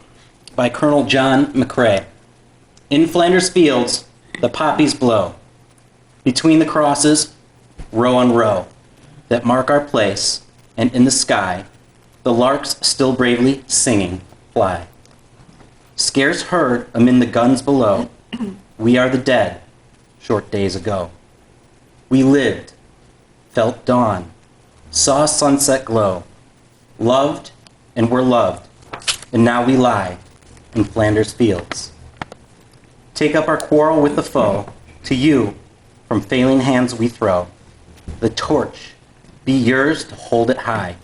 by Colonel John McCrae. In Flanders Fields, the poppies blow. Between the crosses, row on row, that mark our place, and in the sky, the larks still bravely singing fly. Scarce heard amid the guns below, we are the dead, short days ago. We lived, felt dawn, saw sunset glow, loved and were loved, and now we lie in Flanders Fields. Take up our quarrel with the foe, to you, from failing hands we throw. The torch be yours to hold it high.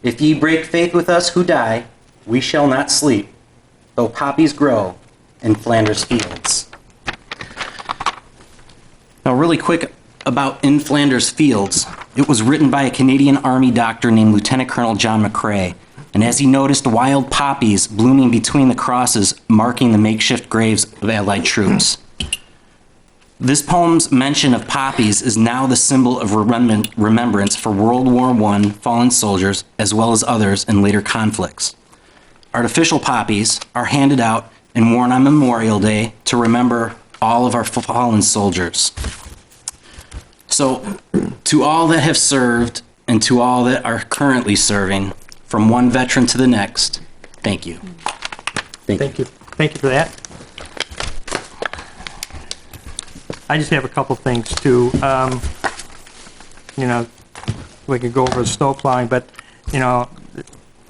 If ye break faith with us who die, we shall not sleep, though poppies grow in Flanders fields. Now, really quick about In Flanders Fields. It was written by a Canadian Army doctor named Lieutenant Colonel John McCrae, and as he noticed wild poppies blooming between the crosses marking the makeshift graves of Allied troops. This poem's mention of poppies is now the symbol of remembrance for World War I fallen soldiers as well as others in later conflicts. Artificial poppies are handed out and worn on Memorial Day to remember all of our fallen soldiers. So, to all that have served and to all that are currently serving, from one veteran to the next, thank you. Thank you. Thank you for that. I just have a couple things too. We could go over the snow plowing, but,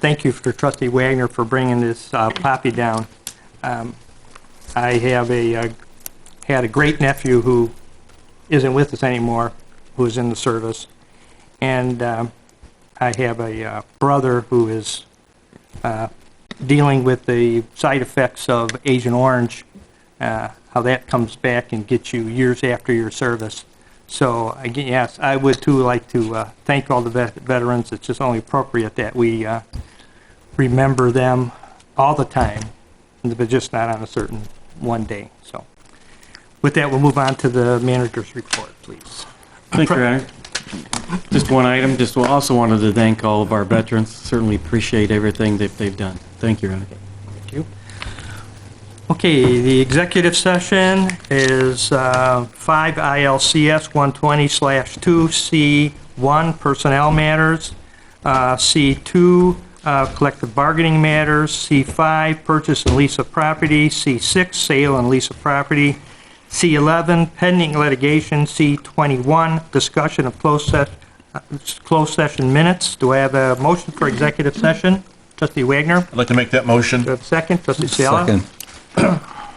thank you for Trustee Wagner for bringing this poppy down. I have had a great nephew who isn't with us anymore, who is in the service, and I have a brother who is dealing with the side effects of Agent Orange, how that comes back and gets you years after your service. So, yes, I would too like to thank all the veterans. It's just only appropriate that we remember them all the time, but just not on a certain one day. So, with that, we'll move on to the manager's report, please. Thank you, Your Honor. Just one item. Also wanted to thank all of our veterans. Certainly appreciate everything that they've done. Thank you, Your Honor. Thank you. Okay, the executive session is 5 ILCS 120/2C1 personnel matters, C2 collective bargaining matters, C5 purchase and lease of property, C6 sale and lease of property, C11 pending litigation, C21 discussion of closed session minutes. Do I have a motion for executive session? Trustee Wagner? I'd like to make that motion. Do I have a second? Trustee Sala? Second.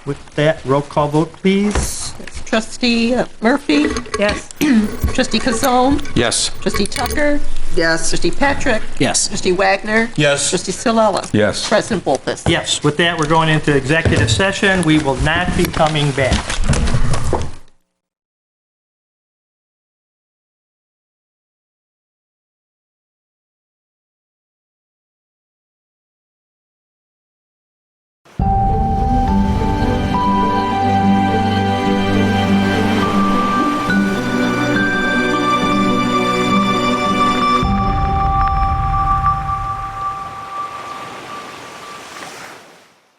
With that, roll call vote, please. Trustee Murphy? Yes. Trustee Kazone? Yes. Trustee Tucker? Yes. Trustee Patrick? Yes. Trustee Wagner? Yes. Trustee Silella? Yes. President Bolfus? Yes, with that, we're going into executive session. We will not be coming back.